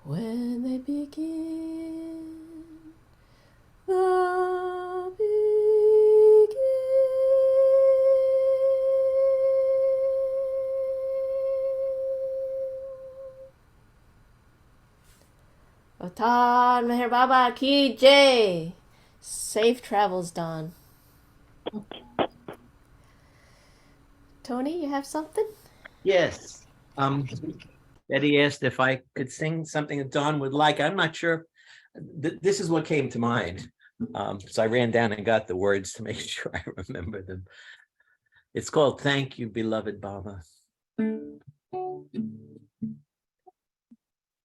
When they begin, the begin. Avtar Meher Baba Ki Jai. Safe travels, Don. Tony, you have something? Yes. Betty asked if I could sing something that Don would like. I'm not sure. This is what came to mind. So I ran down and got the words to make sure I remember them. It's called Thank You, Beloved Baba.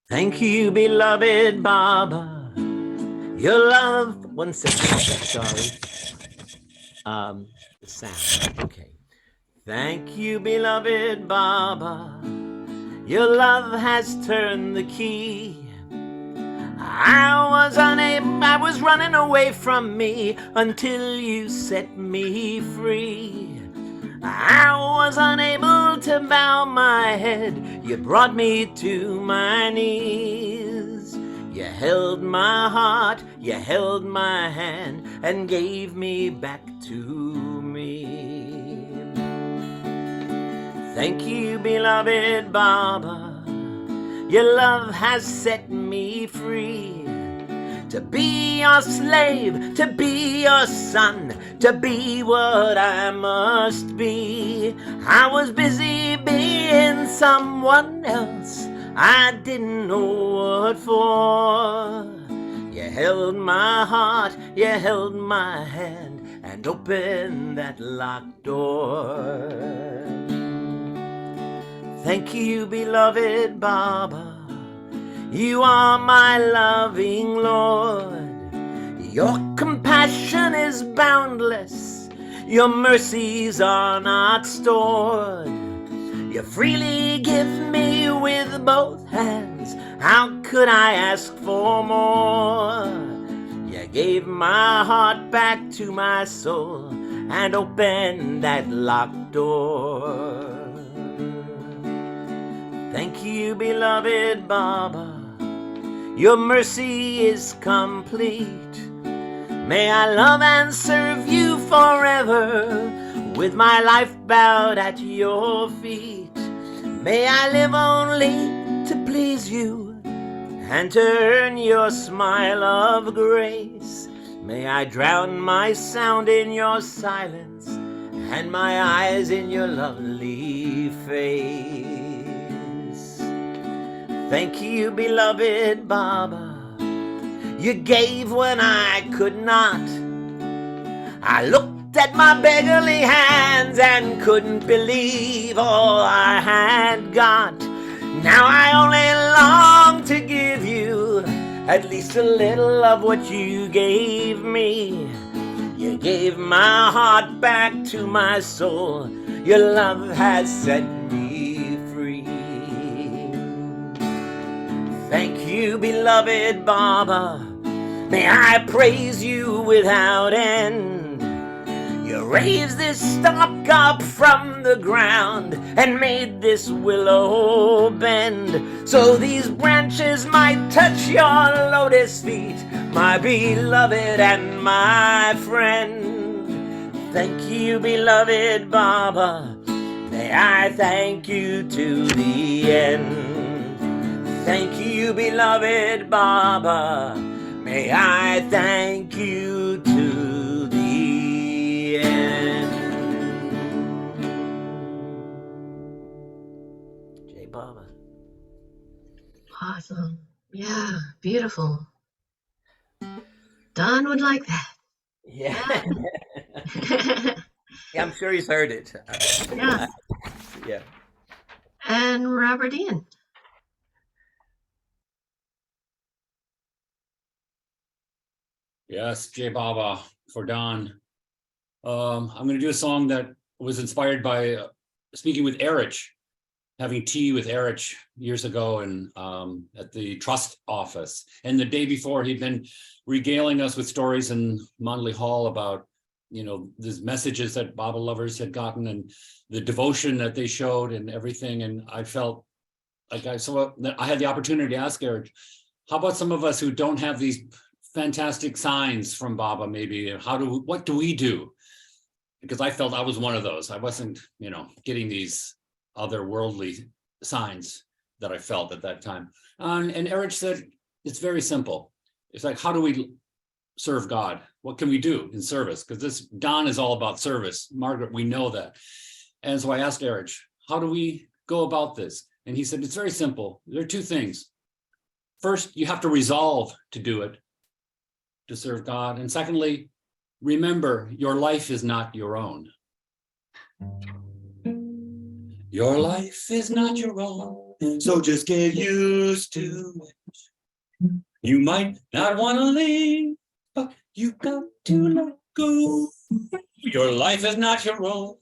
Thank you, beloved Baba. Your love, one second, sorry. The sound, okay. Thank you, beloved Baba. Your love has turned the key. I was running away from me until you set me free. I was unable to bow my head. You brought me to my knees. You held my heart, you held my hand, and gave me back to me. Thank you, beloved Baba. Your love has set me free. To be your slave, to be your son, to be what I must be. I was busy being someone else, I didn't know what for. You held my heart, you held my hand, and opened that locked door. Thank you, beloved Baba. You are my loving Lord. Your compassion is boundless. Your mercies are not stored. You freely give me with both hands. How could I ask for more? You gave my heart back to my soul and opened that locked door. Thank you, beloved Baba. Your mercy is complete. May I love and serve you forever, with my life bowed at your feet. May I live only to please you and to earn your smile of grace. May I drown my sound in your silence and my eyes in your lovely face. Thank you, beloved Baba. You gave when I could not. I looked at my beggarly hands and couldn't believe all I had got. Now I only long to give you at least a little of what you gave me. You gave my heart back to my soul. Your love has set me free. Thank you, beloved Baba. May I praise you without end. You raised this stalk up from the ground and made this willow bend, so these branches might touch your lotus feet, my beloved and my friend. Thank you, beloved Baba. May I thank you to the end. Thank you, beloved Baba. May I thank you to the end. Jai Baba. Awesome. Yeah, beautiful. Don would like that. Yeah. Yeah, I'm sure he's heard it. Yeah. Yeah. And Robert Ian. Yes, Jai Baba for Don. I'm going to do a song that was inspired by speaking with Erich, having tea with Erich years ago and at the trust office. And the day before, he'd been regaling us with stories in Monley Hall about, you know, these messages that Baba lovers had gotten and the devotion that they showed and everything. And I felt like I had the opportunity to ask Erich, how about some of us who don't have these fantastic signs from Baba? Maybe what do we do? Because I felt I was one of those. I wasn't, you know, getting these otherworldly signs that I felt at that time. And Erich said, it's very simple. It's like, how do we serve God? What can we do in service? Because this Don is all about service. Margaret, we know that. And so I asked Erich, how do we go about this? And he said, it's very simple. There are two things. First, you have to resolve to do it, to serve God. And secondly, remember, your life is not your own. Your life is not your own, so just get used to it. You might not want to leave, but you got to let go. Your life is not your own.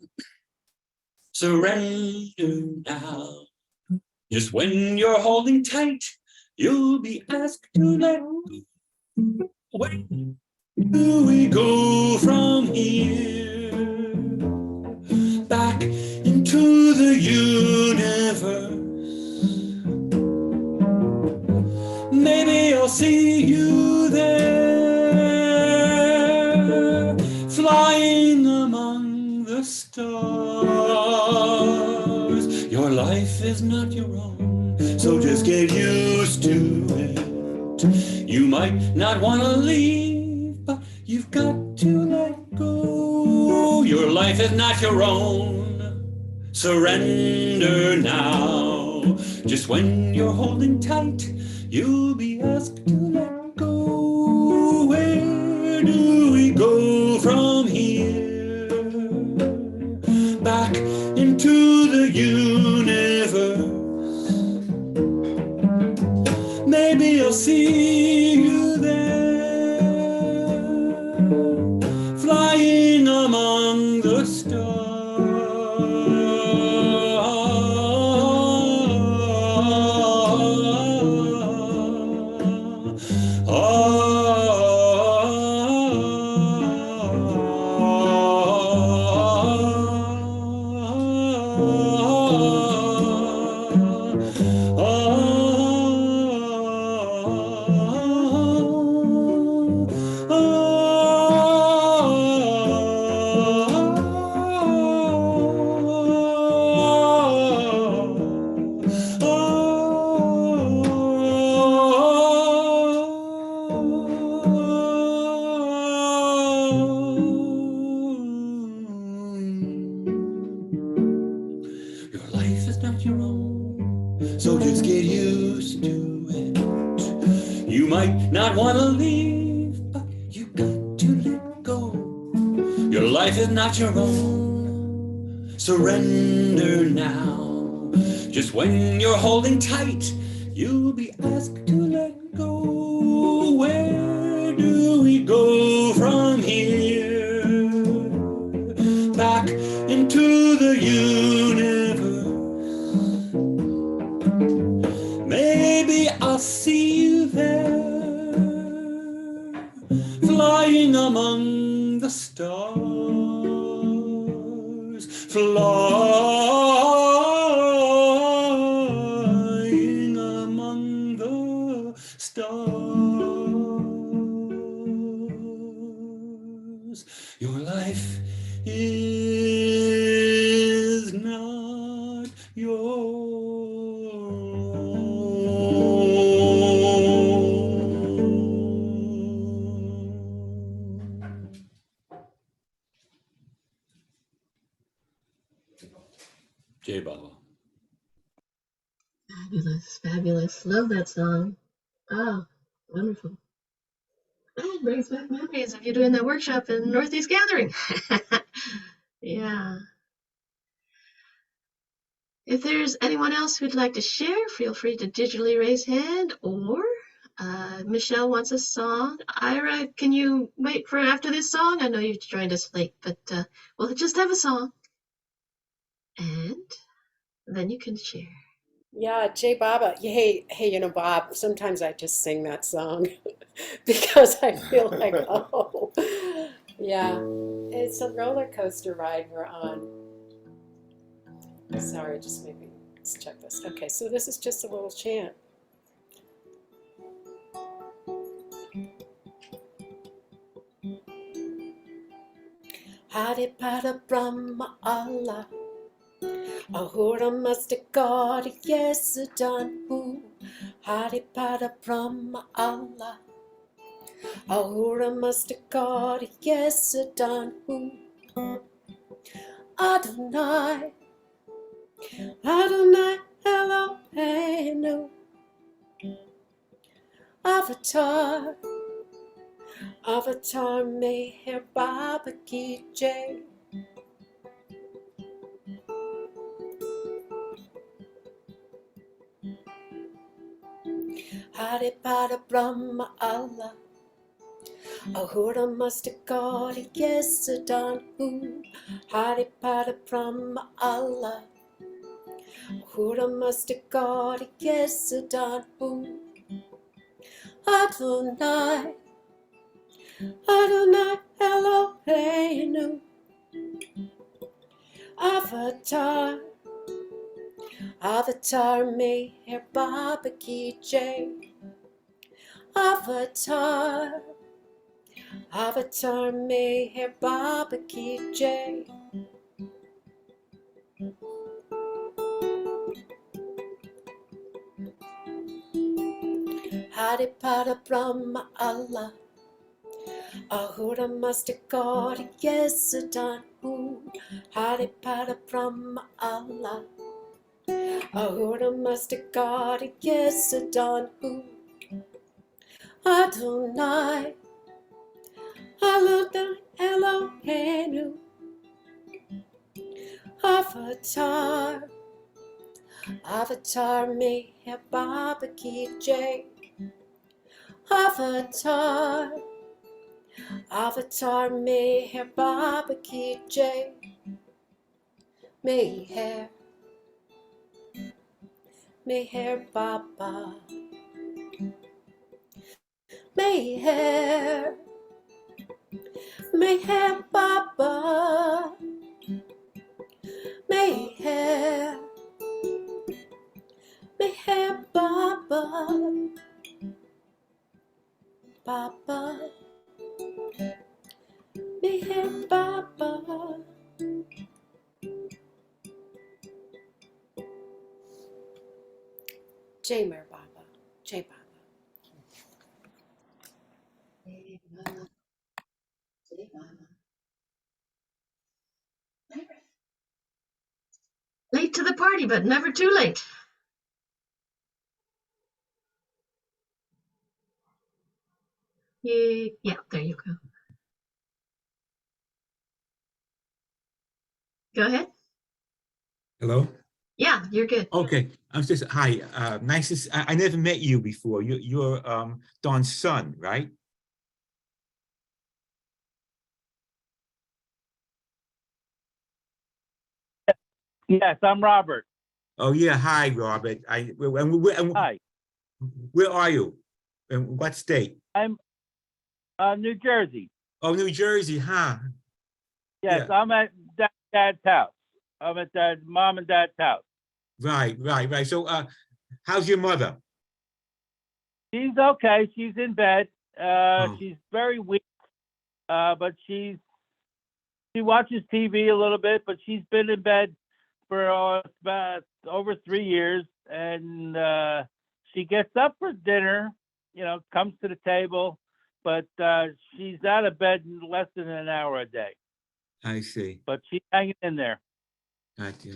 Surrender now. Just when you're holding tight, you'll be asked to let go. Where do we go from here? Back into the universe. Maybe I'll see you there, flying among the stars. Your life is not your own, so just get used to it. You might not want to leave, but you've got to let go. Your life is not your own. Surrender now. Just when you're holding tight, you'll be asked to let go. Where do we go from here? Back into the universe. Maybe I'll see you there, flying among the stars. So just get used to it. You might not want to leave, but you got to let go. Your life is not your own. Surrender now. Just when you're holding tight, you'll be asked to let go. Where do we go from here? Back into the universe. Maybe I'll see you there, flying among the stars. flying among the stars. Your life is not your own. Jai Baba. Fabulous, fabulous. Love that song. Oh, wonderful. That brings back memories of you doing that workshop in Northeast Gathering. Yeah. If there's anyone else who'd like to share, feel free to digitally raise hand, or Michelle wants a song. Ira, can you wait for after this song? I know you joined us late, but we'll just have a song. And then you can share. Yeah, Jay Baba. Hey, Bob, sometimes I just sing that song because I feel like, oh, yeah, it's a roller coaster ride we're on. Sorry, just maybe let's check this. Okay, so this is just a little chant. Hare Pada Brahma Allah, Ahura Master God, yes, done who. Hare Pada Brahma Allah, Ahura Master God, yes, done who. Adonai, Adonai Eloheinu, Avatar, Avatar Meher Baba Ki Jai. Hare Pada Brahma Allah, Ahura Master God, yes, Adon Hu. Hare Pada Brahma Allah, Ahura Master God, yes, Adon Hu. Adonai, Adonai Eloheinu, Avatar, Avatar Meher Baba Ki Jai. Avatar, Avatar Meher Baba Ki Jai. Hare Pada Brahma Allah, Ahura Master God, yes, Adon Hu. Hare Pada Brahma Allah, Ahura Master God, yes, Adon Hu. Adonai, Adonai Eloheinu, Avatar, Avatar Meher Baba Ki Jai. Avatar, Avatar Meher Baba Ki Jai. Meher, Meher Baba. Meher, Meher Baba. Meher, Meher Baba. Baba, Meher Baba. Jai Mer Baba, Jai Baba. Late to the party, but never too late. Yeah, there you go. Go ahead. Hello? Yeah, you're good. Okay, I'm just, hi, nice to, I never met you before. You're Don's son, right? Yes, I'm Robert. Oh, yeah, hi, Robert. Hi. Where are you? In what state? I'm New Jersey. Oh, New Jersey, huh? Yes, Yeah. I'm at Dad's house. I'm at that mom and dad's house. Right. So, how's your mother? She's okay. She's in bed. Oh. She's very weak, but she watches TV a little bit, but she's been in bed for about over 3 years, and she gets up for dinner, comes to the table, but she's out of bed in less than an hour a day. I see. But she's hanging in there. Gotcha.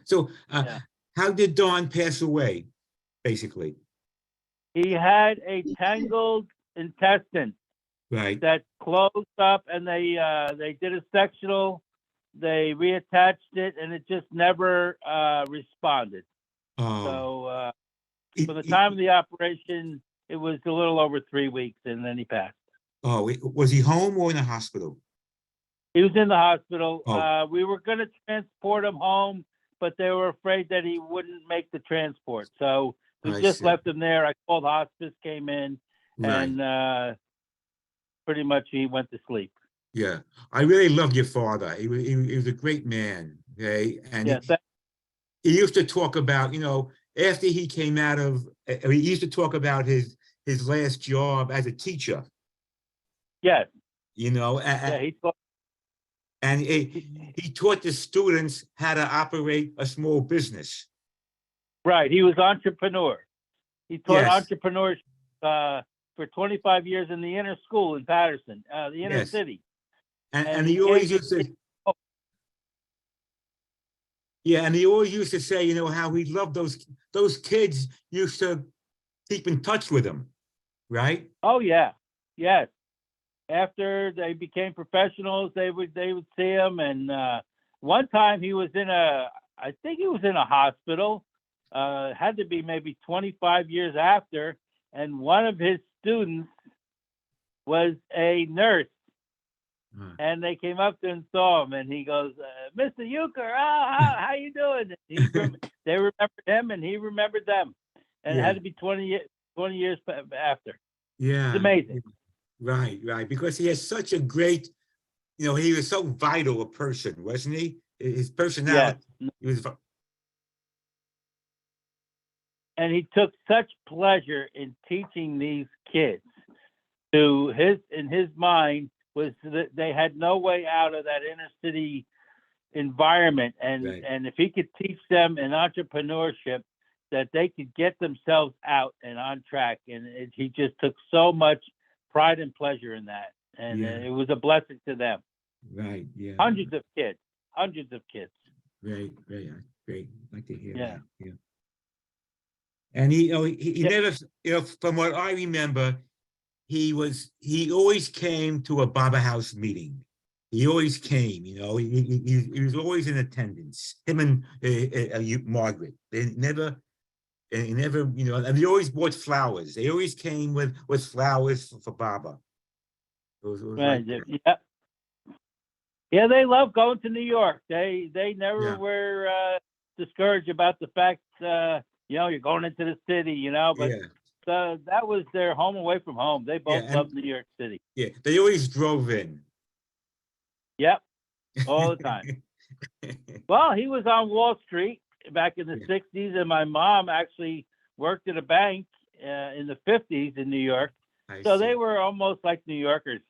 So, Yeah. how did Don pass away, basically? He had a tangled intestine Right. that closed up, and they did a sectional, they reattached it, and it just never responded. Oh. So from the time of the operation, it was a little over 3 weeks, and then he passed. Oh, was he home or in a hospital? He was in the hospital. Oh. We were going to transport him home, but they were afraid that he wouldn't make the transport. So we I just see. left him there. I called hospice, came in, Right. and pretty much he went to sleep. Yeah, I really loved your father. He was a great man. Okay, and Yeah, he used to talk about, after he came out of, he used to talk about his last job as a teacher. Yes. Yeah, he taught. And he taught the students how to operate a small business. Right. He was entrepreneur. He taught Yes. entrepreneurship for 25 years in the inner school in Patterson, the inner Yes. city. And he always used to, yeah, and he always used to say, how he loved those kids, used to keep in touch with him, right? Oh yeah, yes. After they became professionals, they would see him. And one time he was I think he was in a hospital. Had to be maybe 25 years after, and one of his students was a nurse. And they came up to him and saw him, and he goes, "Mr. Eucker, how you doing?" They remembered him, and he remembered them. And it had to be 20 years after. Yeah. It's amazing. Right. Because he has such a great, he was so vital a person, wasn't he? His personality. Yes. He was. And he took such pleasure in teaching these kids. In his mind, was that they had no way out of that inner city environment, and if he could teach them in entrepreneurship, that they could get themselves out and on track. And he just took so much pride and pleasure in that, and it was a blessing to them. Right. Yeah. Hundreds of kids. Great. Like to hear Yeah. that. Yeah. And he never, from what I remember, he always came to a Baba House meeting. He always came, he was always in attendance. Him and Margaret. They never, and they always bought flowers. They always came with flowers for Baba. It was Right. like that. Yeah. Yeah, they love going to New York. They never were discouraged about the fact, you're going into the city, but that was their home away from home. They both loved New York City. Yeah, they always drove in. Yep, all the time. Well, he was on Wall Street back in the 60s, and my mom actually worked at a bank in the 50s in New York. So they were almost like New Yorkers.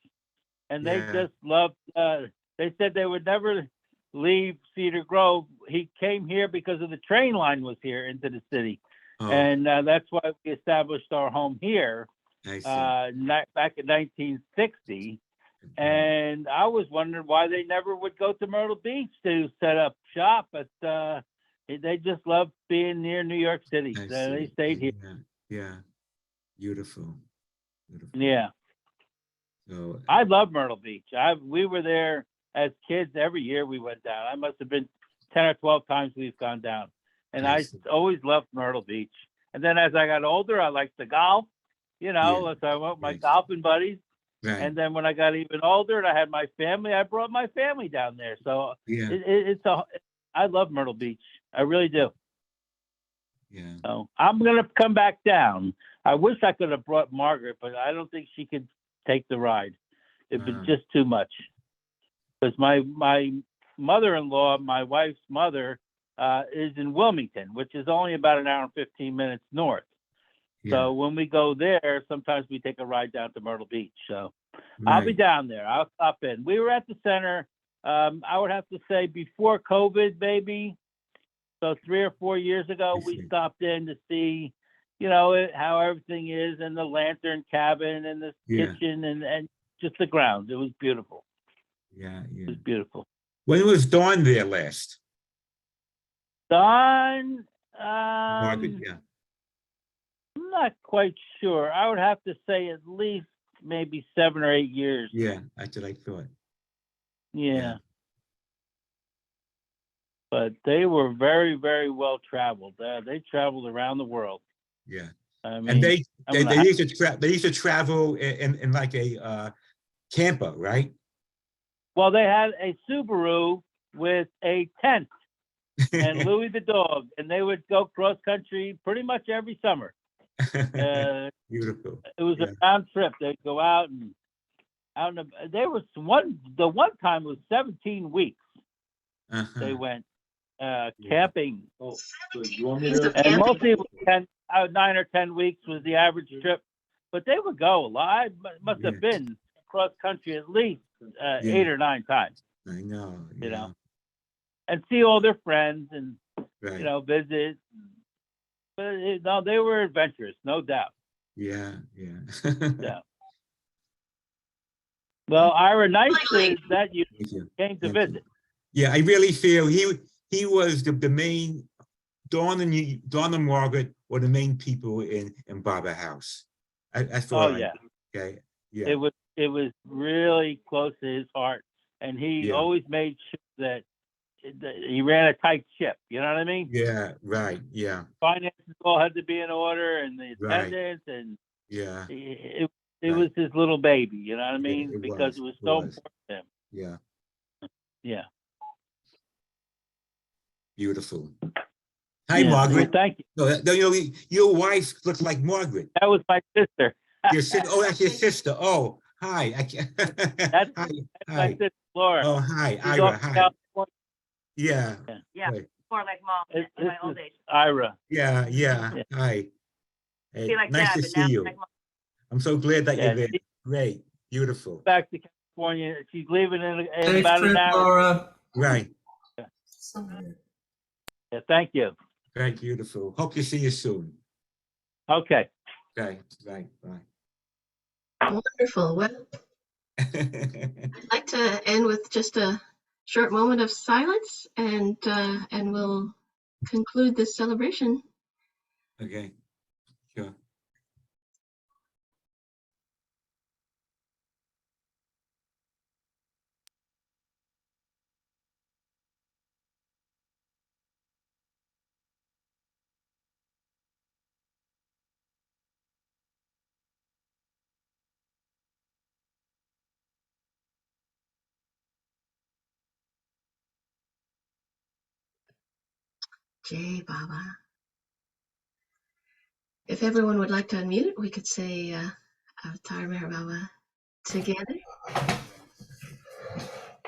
And they just loved, they said they would never leave Cedar Grove. He came here because of the train line was here into the city. Oh. And that's why we established our home here back in 1960. And I was wondering why they never would go to Myrtle Beach to set up shop, but they just loved being near New York City. So they stayed here. Yeah. Beautiful. Yeah. So I love Myrtle Beach. We were there as kids. Every year we went down. I must have been 10 or 12 times we've gone down. And I always loved Myrtle Beach. And then as I got older, I liked the golf, so I went with my golfing buddies. Right. And then when I got even older and I had my family, I brought my family down there. So I love Myrtle Beach. I really do. Yeah. So I'm going to come back down. I wish I could have brought Margaret, but I don't think she could take the ride. It'd been just too much. Because my mother-in-law, my wife's mother, is in Wilmington, which is only about an hour and 15 minutes north. So when we go there, sometimes we take a ride down to Myrtle Beach. So I'll be Right. down there. I'll stop in. We were at the center, I would have to say before COVID, maybe. So 3 or 4 years ago, we stopped in to see, how everything is, and the lantern cabin and the Yeah. kitchen and just the grounds. It was beautiful. Yeah, It yeah. was beautiful. When was Dawn there last? Don, Margaret, yeah. I'm not quite sure. I would have to say at least maybe 7 or 8 years. Yeah, that's what I thought. Yeah. But they were very, very well traveled. They traveled around the world. Yeah. I mean, And they I'm gonna used to travel in like a camper, right? well, they had a Subaru with a tent and Louis the dog, and they would go cross country pretty much every summer. Beautiful. It was a round trip. They'd go out and there was the one time was 17 weeks. They went camping. And mostly it was 9 or 10 weeks was the average trip. But they would go a lot. Must have been cross country at least 8 or 9 times. I know. You know, and see all their friends and visit. But no, they were adventurous, no doubt. Yeah. Yeah. Well, Ira, nice that you came to visit. Yeah, I really feel he was the main. Dawn and Margaret were the main people in Baba House. I thought. Oh yeah. Okay. Yeah. It was really close to his heart, and he always made sure that he ran a tight ship. You know what I mean? Yeah. Right. Yeah. Finances all had to be in order, and the Right. attendance, and Yeah. it was his little baby. You know what I mean? Because it was so important to him. Yeah. Yeah. Beautiful. Hi, Yeah. Margaret. Well, thank you. No, your wife looks like Margaret. That was my sister. Your sister. Oh, that's your sister. Oh, hi. That's hi. my sister, Laura. Oh, hi, She's Ira. off in Hi. California. Yeah. Yeah, Right. more like mom in This my old is age. Ira. Yeah. Hi. Hey, Be like nice dad, to but now see you. like mom. I'm so glad that Yeah, you're there. she- Great. Beautiful. Back to California. She's leaving in Safe about trip, an hour. Laura. Right. Yeah, thank you. Right. Beautiful. Hope to see you soon. Okay. Okay. Right. Bye. Wonderful. Well, I'd like to end with just a short moment of silence, and we'll conclude this celebration. Okay. Sure. Jai Baba. If everyone would like to unmute, we could say Avatar Meher Baba together.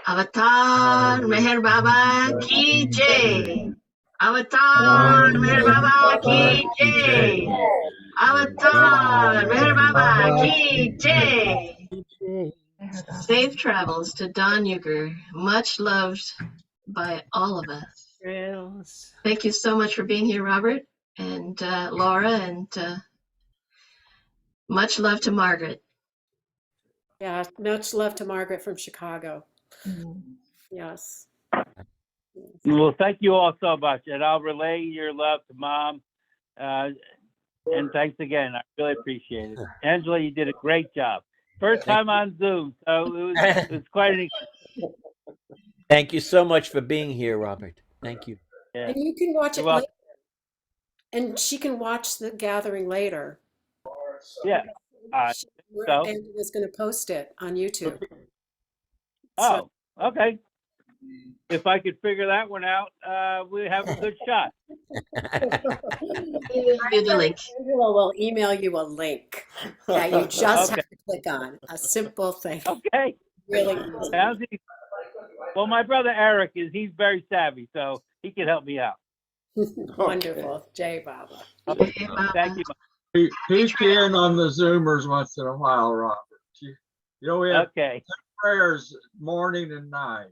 Avatar Meher Baba Ki Jai. Avatar Meher Baba Ki Jai. Avatar Meher Baba Ki Jai. Safe travels to Don Eucker, much loved by all of us. Thank you so much for being here, Robert and Laura, and much love to Margaret. Yeah, much love to Margaret from Chicago. Yes. Well, thank you all so much, and I'll relay your love to Mom. And thanks again. I really appreciate it. Angela, you did a great job. First time on Zoom, so it was quite an experience. Thank you so much for being here, Robert. Thank you. Yeah. And you can watch it You're welcome. later. And she can watch the gathering later. Yeah. So? Angela's going to post it on YouTube. Oh, okay. If I could figure that one out, we have a good shot. The link. Angela will email you a link that you just have to click on. A simple thing. Okay. Really. Sounds easy. Well, my brother Eric he's very savvy, so he can help me out. Wonderful. Jai Baba. Thank you. Peek in on the Zoomers once in a while, Robert. We have Okay. 10 prayers morning and night.